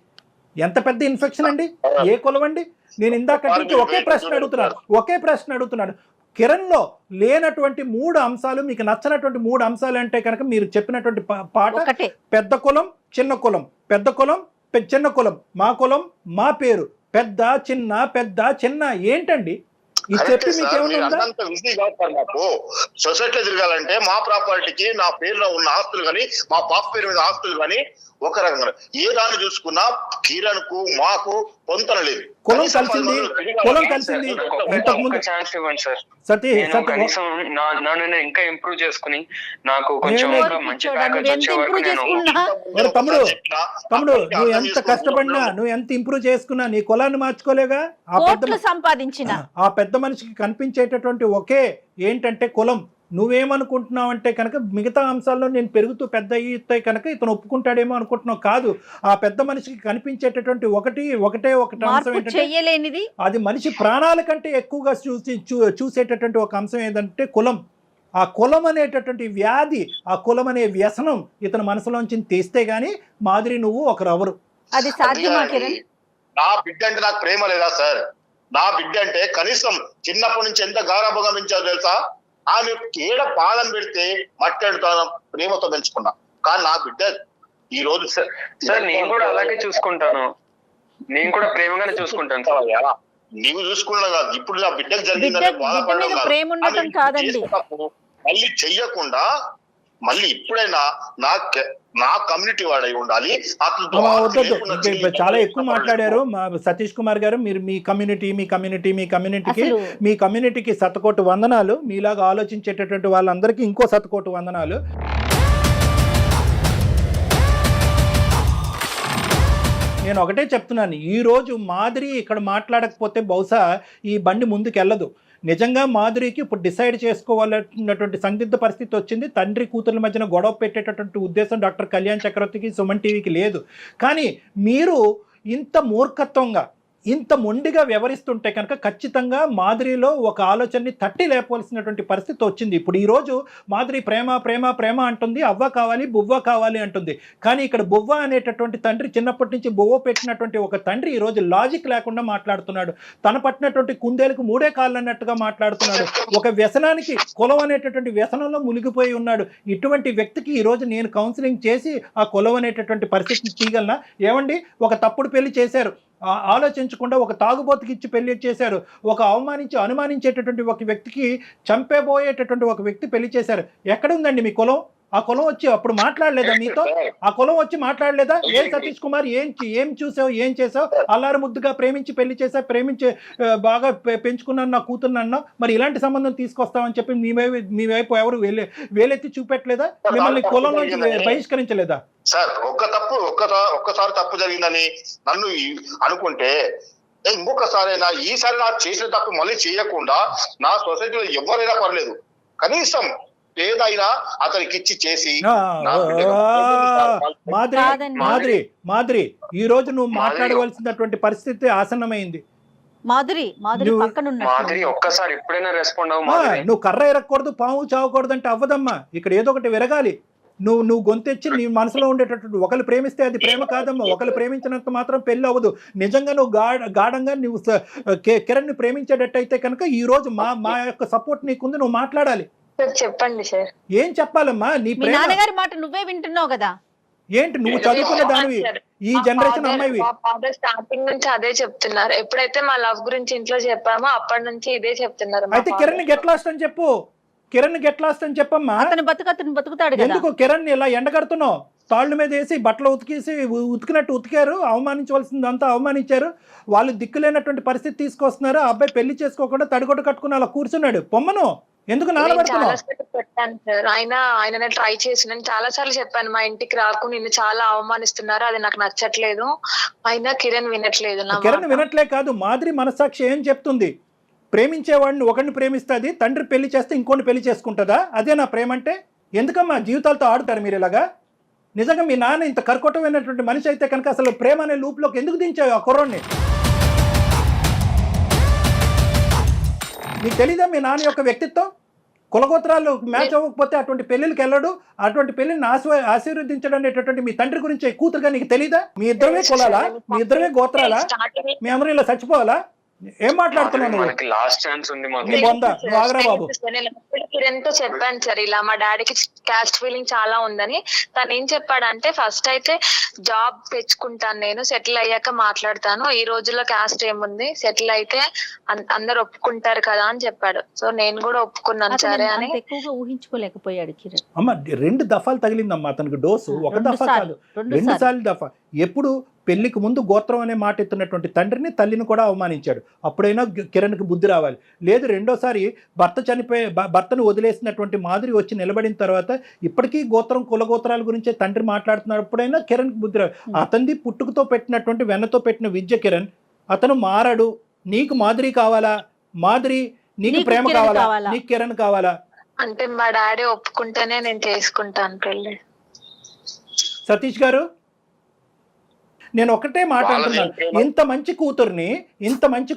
ఎంత పెద్ద ఇన్ఫెక్షన్ అండి, ఏ కులం అండి? నేను ఇందాక నుంచి ఒకే ప్రశ్న అడుగుతున్నాను. కిరణ్లో లేనటువంటి 3 అంశాలు, మీకు నచ్చినటువంటి 3 అంశాలు అంటే కనుక మీరు చెప్పినటువంటి పాట ఒకటే. పెద్ద కులం చిన్న కులం, పెద్ద కులం చిన్న కులం, మా కులం మా పేరు, పెద్ద చిన్న ఏంటండి ఈ చెప్పి మీకేమన్నా మాకు సొసైటీలో తిరగాలంటే మా ప్రాపర్టీకి నా పేరులో ఉన్న ఆస్తులు కానీ మా పాప పేరు మీద ఆస్తులు కానీ ఒక రకంగా ఏ దాన్ని చూసుకున్నా కిరణ్ కు మాకు పొంతన లేదు. కులం కలిసింది ఇంతకుముందు ఛాన్స్ ఇవ్వండి సార్. సతీ కనీసం నన్ను ఇంకా ఇంప్రూవ్ చేసుకుని నాకు కొంచెం మంచి ప్యాకేజ్ వచ్చే వరకు నేను తమ్ముడు నువ్వు ఎంత కష్టపడినా, నువ్వు ఎంత ఇంప్రూవ్ చేసుకున్నా నీ కులాన్ని మార్చుకోలేగా. ఆ పెద్ద మనిషికి కనిపించేటటువంటి ఒకే ఏంటంటే కులం. నువ్వేమనుకుంటున్నావు అంటే కనుక మిగతా అంశాల్లో నేను పెరుగుతూ పెద్ద అయ్యితే కనుక ఇతను ఒప్పుకుంటాడేమో అనుకుంటున్నావు. కాదు, ఆ పెద్ద మనిషికి కనిపించేటటువంటి ఒకటే అంశం ఏంటంటే అది మనిషి ప్రాణాల కంటే ఎక్కువగా చూసేటటువంటి ఒక అంశం ఏంటంటే కులం. ఆ కులం అనేటటువంటి వ్యాధి, ఆ కులం అనే వ్యసనం ఇతని మనసులోంచి తీస్తే గానీ మాదిరి నువ్వు ఒకరెవరు. అది సాధ్యమా కిరణ్? నా బిడ్డ అంటే నాకు ప్రేమ లేదా సార్? నా బిడ్డ అంటే కనీసం చిన్నప్పటి నుంచి ఎంత గారాభంగా పెంచాలో తెలుసా? ఆమె ఏడ పాలన పెడితే మట్టెడుతాను ప్రేమతో పెంచుకున్నా. కానీ నా బిడ్డ ఈ రోజు సార్ నేను కూడా అలాగే చూసుకుంటాను, నేను కూడా ప్రేమగానే చూసుకుంటాను సార్. నీవు చూసుకున్నా కాదు, ఇప్పుడు నా బిడ్డకు జరిగిందని మళ్ళీ చెయ్యకుండా మళ్ళీ ఇప్పుడైనా నా కమ్యూనిటీ వాడై ఉండాలి. చాలా ఎక్కువ మాట్లాడారు సతీష్ కుమార్ గారు. మీరు మీ కమ్యూనిటీకి శతకోటి వందనాలు. మీలాగా ఆలోచించేటటువంటి వాళ్ళందరికీ ఇంకో శతకోటి వందనాలు. నేను ఒకటే చెప్తున్నాను, ఈరోజు మాదిరి ఇక్కడ మాట్లాడకపోతే బహుశా ఈ బండి ముందుకెళ్ళదు. నిజంగా మాధురికి ఇప్పుడు డిసైడ్ చేసుకోవాలన్నటువంటి సందిగ్ధ పరిస్థితి వచ్చింది. తండ్రి కూతుర్ల మధ్యన గొడవ పెట్టేటటువంటి ఉద్దేశం డాక్టర్ కళ్యాణ్ చక్రవర్తికి, సుమన్ టీవీకి లేదు. కానీ మీరు ఇంత మూర్ఖత్వంగా, ఇంత మొండిగా వ్యవహరిస్తుంటే కనుక ఖచ్చితంగా మాధురిలో ఒక ఆలోచనని తట్టి లేపవలసినటువంటి పరిస్థితి వచ్చింది. ఇప్పుడు ఈరోజు మాధురి ప్రేమ అంటుంది, అవ్వ కావాలి బువ్వ కావాలి అంటుంది. కానీ ఇక్కడ బువ్వ అనేటటువంటి తండ్రి, చిన్నప్పటి నుంచి బువ్వ పెట్టినటువంటి ఒక తండ్రి ఈరోజు లాజిక్ లేకుండా మాట్లాడుతున్నాడు. తన పట్టినటువంటి కుందేలకు 3 కాళ్ళు అన్నట్టుగా మాట్లాడుతున్నాడు. ఒక వ్యసనానికి, కులం అనేటటువంటి వ్యసనంలో మునిగిపోయి ఉన్నాడు. ఇటువంటి వ్యక్తికి ఈరోజు నేను కౌన్సిలింగ్ చేసి ఆ కులం అనేటటువంటి పరిస్థితిని తీయగలనా? ఏమండి, ఒక తప్పుడు పెళ్లి చేశారు, ఆలోచించకుండా ఒక తాగుబోతుకి ఇచ్చి పెళ్లి చేశారు. ఒక అనుమానించేటటువంటి ఒక వ్యక్తికి, చంపేబోయేటటువంటి ఒక వ్యక్తి పెళ్లి చేశారు. ఎక్కడ ఉందండి మీ కులం? ఆ కులం వచ్చి అప్పుడు మాట్లాడలేదా మీతో? ఆ కులం వచ్చి మాట్లాడలేదా? ఏం సతీష్ కుమార్ ఏం చూసావు, ఏం చేసావు? అల్లారు ముద్దుగా ప్రేమించి పెళ్లి చేసావు, ప్రేమించి బాగా పెంచుకున్నాను నా కూతురునన్నా, మరి ఇలాంటి సంబంధం తీసుకొస్తామని చెప్పి మీ వైపు ఎవరు వేలెత్తి చూపెట్టలేదా? మిమ్మల్ని కులం నుంచి బహిష్కరించలేదా? సార్ ఒక్కసారి తప్పు జరిగిందని నన్ను అనుకుంటే ఇంకొకసారైనా, ఈసారి నాకు చేసిన తప్పు మళ్ళీ చేయకుండా నా సొసైటీలో ఎవరైనా పర్లేదు, కనీసం ఏదైనా అతనికి ఇచ్చి చేసి. మాధురి ఈ రోజు నువ్వు మాట్లాడవలసినటువంటి పరిస్థితి ఆసన్నమైంది. ఒక్కసారి ఎప్పుడైనా రెస్పాండ్ నువ్వు కర్ర ఎరగకూడదు, పాము చావకూడదు అంటే అవ్వదమ్మా. ఇక్కడ ఏదో ఒకటి విరగాలి. నువ్వు గొంతెచ్చి నీ మనసులో ఉండేటటువంటి ఒకరు ప్రేమిస్తే అది ప్రేమ కాదమ్మా. ఒకరు ప్రేమించినంత మాత్రం పెళ్లి అవ్వదు. నిజంగా నువ్వు గాఢంగా నువ్వు కిరణ్ ని ప్రేమించేటట్టయితే కనుక ఈ రోజు మా యొక్క సపోర్ట్ నీకుంది, నువ్వు మాట్లాడాలి. చెప్పండి సార్. ఏం చెప్పాలమ్మా? నీ నాన్నగారి మాట నువ్వే వింటున్నావు కదా. ఏంటి నువ్వు చదువుకున్న దానివి, ఈ జనరేషన్ అమ్మాయివి. స్టార్టింగ్ నుంచి అదే చెప్తున్నారు. ఎప్పుడైతే మా లవ్ గురించి ఇంట్లో చెప్పామో అప్పటి నుంచి ఇదే చెప్తున్నారు. అయితే కిరణ్ గెట్ లాస్ట్ అని చెప్పు. కిరణ్ గెట్ లాస్ట్ అని చెప్పమ్మా. అతను బతుకుతాడు. ఎందుకు కిరణ్ ఇలా ఎండగడుతున్నావు? తాళ్ళు మీద వేసి బట్టలు ఉతికినట్టు ఉతికారు. అవమానించవలసిందంతా అవమానించారు. వాళ్ళు దిక్కులేనటువంటి పరిస్థితి తీసుకొస్తున్నారు. ఆ అబ్బాయి పెళ్లి చేసుకోకుండా తడిగొట్టు కట్టుకుని అలా కూర్చున్నాడు. పొమ్మను ఎందుకు నానబడుతున్నావు? పెట్టాను సార్. ఆయన ట్రై చేసి నేను చాలా సార్లు చెప్పాను, మా ఇంటికి రాకు, నిన్ను చాలా అవమానిస్తున్నారు, అది నాకు నచ్చట్లేదు. అయినా కిరణ్ వినట్లేదు. కిరణ్ వినట్లే కాదు, మాదిరి మనసాక్షి ఏం చెప్తుంది? ప్రేమించేవాడిని ఒకరిని ప్రేమిస్తుంది, తండ్రి పెళ్లి చేస్తే ఇంకోటి పెళ్లి చేసుకుంటుందా? అదే నా ప్రేమ అంటే? ఎందుకమ్మా జీవితాలతో ఆడుతారు మీరు ఇలాగా? నిజంగా మీ నాన్న ఇంత కర్కోటమైనటువంటి మనిషి అయితే కనుక అసలు ప్రేమ అనే లూప్లోకి ఎందుకు దించావు ఆ కుర్రోడ్ని? నీకు తెలీదా మీ నాన్న యొక్క వ్యక్తిత్వం? కులగోత్రాలు మ్యాచ్ అవ్వకపోతే అటువంటి పెళ్లికి వెళ్ళడు, అటువంటి పెళ్లిని ఆశీర్వదించడం అనేటటువంటి మీ తండ్రి గురించి కూతురుగా నీకు తెలీదా? మీ ఇద్దరమే కులాలా? మీ ఇద్దరమే గోత్రాలా? మీ అందరూ ఇలా చచ్చిపోవాలా? ఏం మాట్లాడుతున్నావు నువ్వు? మనకి లాస్ట్ ఛాన్స్ ఉంది మాకు. నీ బొంద, నువ్వు ఆగరా బాబు. నేను కిరణ్ తో చెప్పాను సార్, ఇలా మా డాడీకి క్యాస్ట్ ఫీలింగ్ చాలా ఉందని. తను ఏం చెప్పాడంటే ఫస్ట్ అయితే జాబ్ తెచ్చుకుంటాను, నేను సెటిల్ అయ్యాక మాట్లాడతాను, ఈ రోజుల్లో క్యాస్ట్ ఏముంది, సెటిల్ అయితే అందరు ఒప్పుకుంటారు కదా అని చెప్పాడు. సో నేను కూడా ఒప్పుకున్నాను సరే అని. ఎక్కువగా ఊహించుకోలేకపోయాడు కిరణ్. అమ్మ 2 దఫాలు తగిలిందమ్మా అతనికి డోసు, ఒక దఫా కాదు 2 సార్లు దఫా. ఎప్పుడు పెళ్లికి ముందు గోత్రం అనే మాట ఎత్తున్నటువంటి తండ్రిని తల్లిని కూడా అవమానించాడు. అప్పుడైనా కిరణ్కి బుద్ధి రావాలి. లేదు రెండోసారి భర్తను వదిలేసినటువంటి మాధురి వచ్చి నిలబడిన తర్వాత ఇప్పటికీ గోత్రం కులగోత్రాల గురించే తండ్రి మాట్లాడుతున్నప్పుడైనా కిరణ్కి బుద్ధి రావాలి. అతనిది పుట్టుకతో పెట్టినటువంటి వెన్నతో పెట్టిన విద్య కిరణ్. అతను మారాడు. నీకు మాధురి కావాలా? మాధురి నీకు ప్రేమ కావాలా? నీకు కిరణ్ కావాలా? అంటే మా డాడీ ఒప్పుకుంటేనే నేను చేసుకుంటాను పెళ్లి. సతీష్ గారు, నేను ఒకటే మాట అంటున్నాను, ఇంత మంచి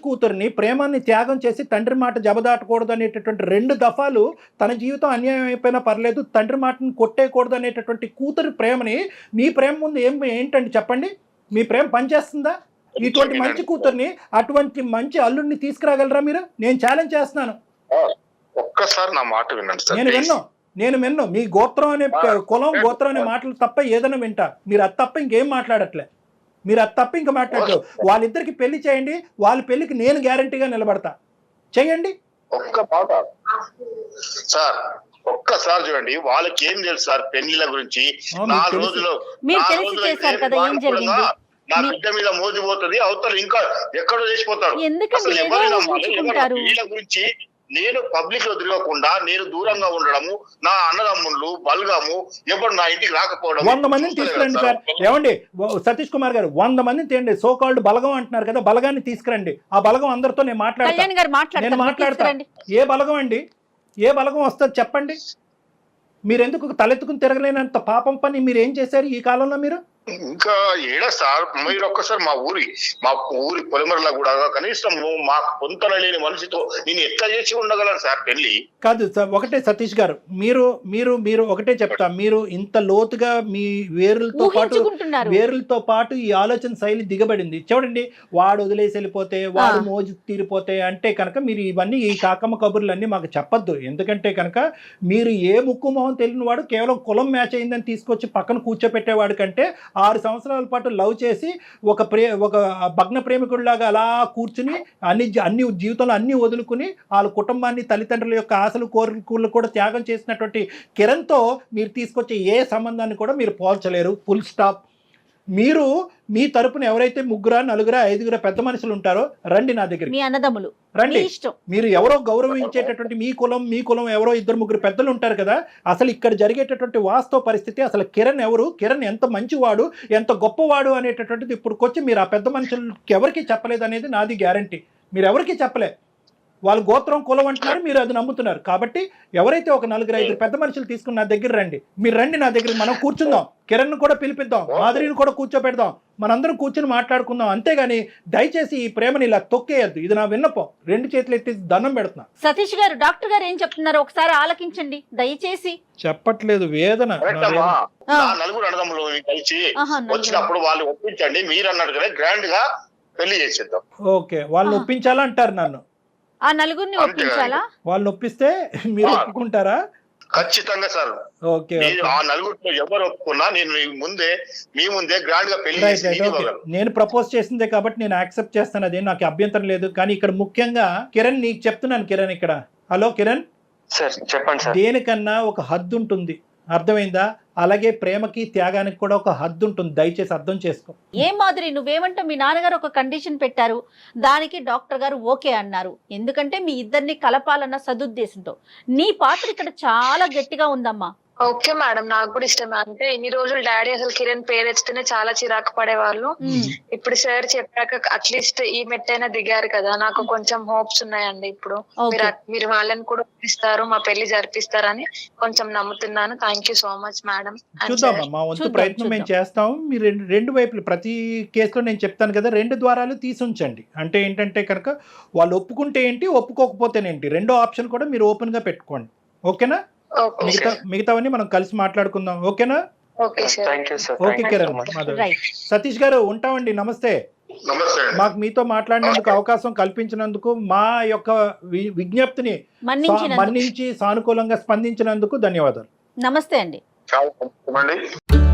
కూతుర్ని ప్రేమాన్ని త్యాగం చేసి తండ్రి మాట జబదాటకూడదు అనేటటువంటి 2 దఫాలు తన జీవితం అన్యాయం అయిపోయినా పర్లేదు, తండ్రి మాటను కొట్టేయకూడదు అనేటటువంటి కూతురి ప్రేమని మీ ప్రేమ ముందు ఏంటండి చెప్పండి? మీ ప్రేమ పనిచేస్తుందా? ఇటువంటి మంచి కూతుర్ని, అటువంటి మంచి అల్లుడిని తీసుకురాగలరా మీరు? నేను ఛాలెంజ్ చేస్తున్నాను. ఒక్కసారి నా మాట వినండి. నేను విన్ను మీ గోత్రం అనే కులం గోత్రం అనే మాటలు తప్ప ఏదైనా వింటా. మీరు అది తప్ప ఇంకేం మాట్లాడట్లే. ఇంకా మాట్లాడలేదు. వాళ్ళిద్దరికి పెళ్లి చేయండి, వాళ్ళ పెళ్లికి నేను గ్యారంటీగా నిలబడతా. చెయ్యండి. ఒక్క మాట సార్, ఒక్కసారి చూడండి, వాళ్ళకి ఏం తెలుసు సార్ పెళ్లిల గురించి? 4 రోజులు నా బిడ్డ మీద మోజుపోతుంది, అవతల ఇంకా ఎక్కడో చేసిపోతాడు. అసలు వీళ్ళ గురించి నేను పబ్లిక్ లో తిరగకుండా నేను దూరంగా ఉండడము, నా అన్నదమ్ముళ్ళు బలగము ఎప్పుడు నా ఇంటికి రాకపోవడం. 100 మందిని తీసుకురండి సార్. ఏమండి సతీష్ కుమార్ గారు, 100 మందిని తేండి. సోకాల్డ్ బలగం అంటున్నారు కదా, బలగాన్ని తీసుకురండి. ఆ బలగం అందరితో నేను మాట్లాడతా. ఏ బలగం అండి? ఏ బలగం వస్తుంది చెప్పండి? మీరెందుకు తలెత్తుకుని తిరగలేనంత పాపం పని మీరు ఏం చేశారు ఈ కాలంలో? మీరు ఇంకా ఏడా సార్, మీరు ఒక్కసారి మా ఊరి పొలిమరలా కూడా కనీసం మా పొంతన లేని మనిషితో నేను ఎట్లా చేసి ఉండగలను సార్ పెళ్లి? కాదు సార్, ఒకటే సతీష్ గారు, మీరు ఒకటే చెప్తా, మీరు ఇంత లోతుగా మీ వేరులతో పాటు ఈ ఆలోచన శైలి దిగబడింది. చూడండి, వాడు వదిలేసి వెళ్ళిపోతే, వాడు మోజు తీరిపోతే అంటే కనుక మీరు ఇవన్నీ ఈ కాకమ్మ కబుర్లన్నీ మాకు చెప్పొద్దు. ఎందుకంటే కనుక మీరు ఏ ముక్కు మొహం తెలియని వాడు కేవలం కులం మ్యాచ్ అయిందని తీసుకొచ్చి పక్కన కూర్చోపెట్టేవాడు కంటే 6 సంవత్సరాల పాటు లవ్ చేసి ఒక భగ్న ప్రేమికుడిలాగా అలా కూర్చుని అన్ని జీవితంలో అన్ని వదులుకుని వాళ్ళ కుటుంబాన్ని, తల్లిదండ్రుల యొక్క ఆశలు కోరికలు కూడా త్యాగం చేసినటువంటి కిరణ్తో మీరు తీసుకొచ్చే ఏ సంబంధాన్ని కూడా మీరు పోల్చలేరు. Full stop. మీరు మీ తరపున ఎవరైతే 3, 4, 5 పెద్ద మనుషులు ఉంటారో రండి నా దగ్గర, మీ అన్నదమ్ములు రండి. మీరు ఎవరో గౌరవించేటటువంటి మీ కులం ఎవరో 2, 3 పెద్దలు ఉంటారు కదా. అసలు ఇక్కడ జరిగేటటువంటి వాస్తవ పరిస్థితి, అసలు కిరణ్ ఎవరు, కిరణ్ ఎంత మంచివాడు, ఎంత గొప్పవాడు అనేటటువంటిది ఇప్పుడుకొచ్చి మీరు ఆ పెద్ద మనుషులకి ఎవరికి చెప్పలేదు అనేది నాది గ్యారంటీ. మీరు ఎవరికి చెప్పలే. వాళ్ళు గోత్రం కులం అంటున్నారు, మీరు అది నమ్ముతున్నారు. కాబట్టి ఎవరైతే ఒక 4, 5 పెద్ద మనుషులు తీసుకుని నా దగ్గర రండి. మీరు రండి నా దగ్గర, మనం కూర్చుందాం. కిరణ్ కూడా పిలిపిద్దాం, మాధురిని కూడా కూర్చోపెడదాం, మనందరం కూర్చుని మాట్లాడుకుందాం. అంతేగాని దయచేసి ఈ ప్రేమని ఇలా తొక్కేయద్దు. ఇది నా విన్నపం. 2 చేతులు ఎత్తి దండం పెడుతున్నా. సతీష్ గారు, డాక్టర్ గారు ఏం చెప్తున్నారు ఒకసారి ఆలకించండి దయచేసి. చెప్పట్లేదు వేదన. నలుగురు అన్నదమ్ములు కలిసి వచ్చినప్పుడు వాళ్ళు ఒప్పించండి, మీరు అన్నట్టుగానే గ్రాండ్ గా పెళ్లి చేసేద్దాం. ఓకే, వాళ్ళు ఒప్పించాలంటారు నన్ను. ఆ నలుగురిని ఒప్పించాలా? వాళ్ళు ఒప్పిస్తే మీరు ఒప్పుకుంటారా? ఖచ్చితంగా సార్. ఓకే, ఆ నలుగురిలో ఎవరు ఒప్పుకున్నా నేను మీ ముందే గ్రాండ్ గా పెళ్లి నేను ప్రపోజ్ చేసిందే కాబట్టి నేను యాక్సెప్ట్ చేస్తాను. అదే నాకు అభ్యంతరం లేదు. కానీ ఇక్కడ ముఖ్యంగా కిరణ్ నీకు చెప్తున్నాను. కిరణ్ ఇక్కడ, హలో కిరణ్ సార్ చెప్పండి సార్. దేనికన్నా ఒక హద్దు ఉంటుంది, అర్థమైందా? అలాగే ప్రేమకి త్యాగానికి కూడా ఒక హద్దు ఉంటుంది. దయచేసి అర్థం చేసుకో. ఏం మాధురి, నువ్వేమంటావు? మీ నాన్నగారు ఒక కండిషన్ పెట్టారు, దానికి డాక్టర్ గారు ఓకే అన్నారు. ఎందుకంటే మీ ఇద్దరిని కలపాలన్న సదుద్దేశంతో. నీ పాత్ర ఇక్కడ చాలా గట్టిగా ఉందమ్మా. ఓకే మేడం, నాకు కూడా ఇష్టమే. అంటే ఇన్ని రోజులు డాడీ అసలు కిరణ్ పేరు ఎత్తితేనే చాలా చిరాకు పడేవాళ్ళు. ఇప్పుడు సార్ చెప్పాక అట్లీస్ట్ ఈ మెట్టైనా దిగారు కదా, నాకు కొంచెం హోప్స్ ఉన్నాయండి. ఇప్పుడు మీరు వాళ్ళని కూడా ఒప్పిస్తారు, మా పెళ్లి జరిపిస్తారని కొంచెం నమ్ముతున్నాను. Thank you so much madam. చూద్దాం, మా వంతు ప్రయత్నం మేము చేస్తాం. మీరు 2 వైపులు ప్రతి కేసులో నేను చెప్తాను కదా, 2 ద్వారాలు తీసి ఉంచండి. అంటే ఏంటంటే కనుక వాళ్ళు ఒప్పుకుంటే ఏంటి, ఒప్పుకోకపోతేనేంటి, 2వ ఆప్షన్ కూడా మీరు ఓపెన్ గా పెట్టుకోండి. ఓకేనా? మిగతావన్నీ మనం కలిసి మాట్లాడుకుందాం. ఓకేనా? ఓకే కిరణ్. సతీష్ గారు ఉంటామండి. నమస్తే. నమస్తే అండి. మాకు మీతో మాట్లాడినందుకు అవకాశం కల్పించినందుకు, మా యొక్క విజ్ఞప్తిని మన్నించినందుకు. మన్నించి సానుకూలంగా స్పందించినందుకు ధన్యవాదాలు. నమస్తే అండి. చాలా మంచిది.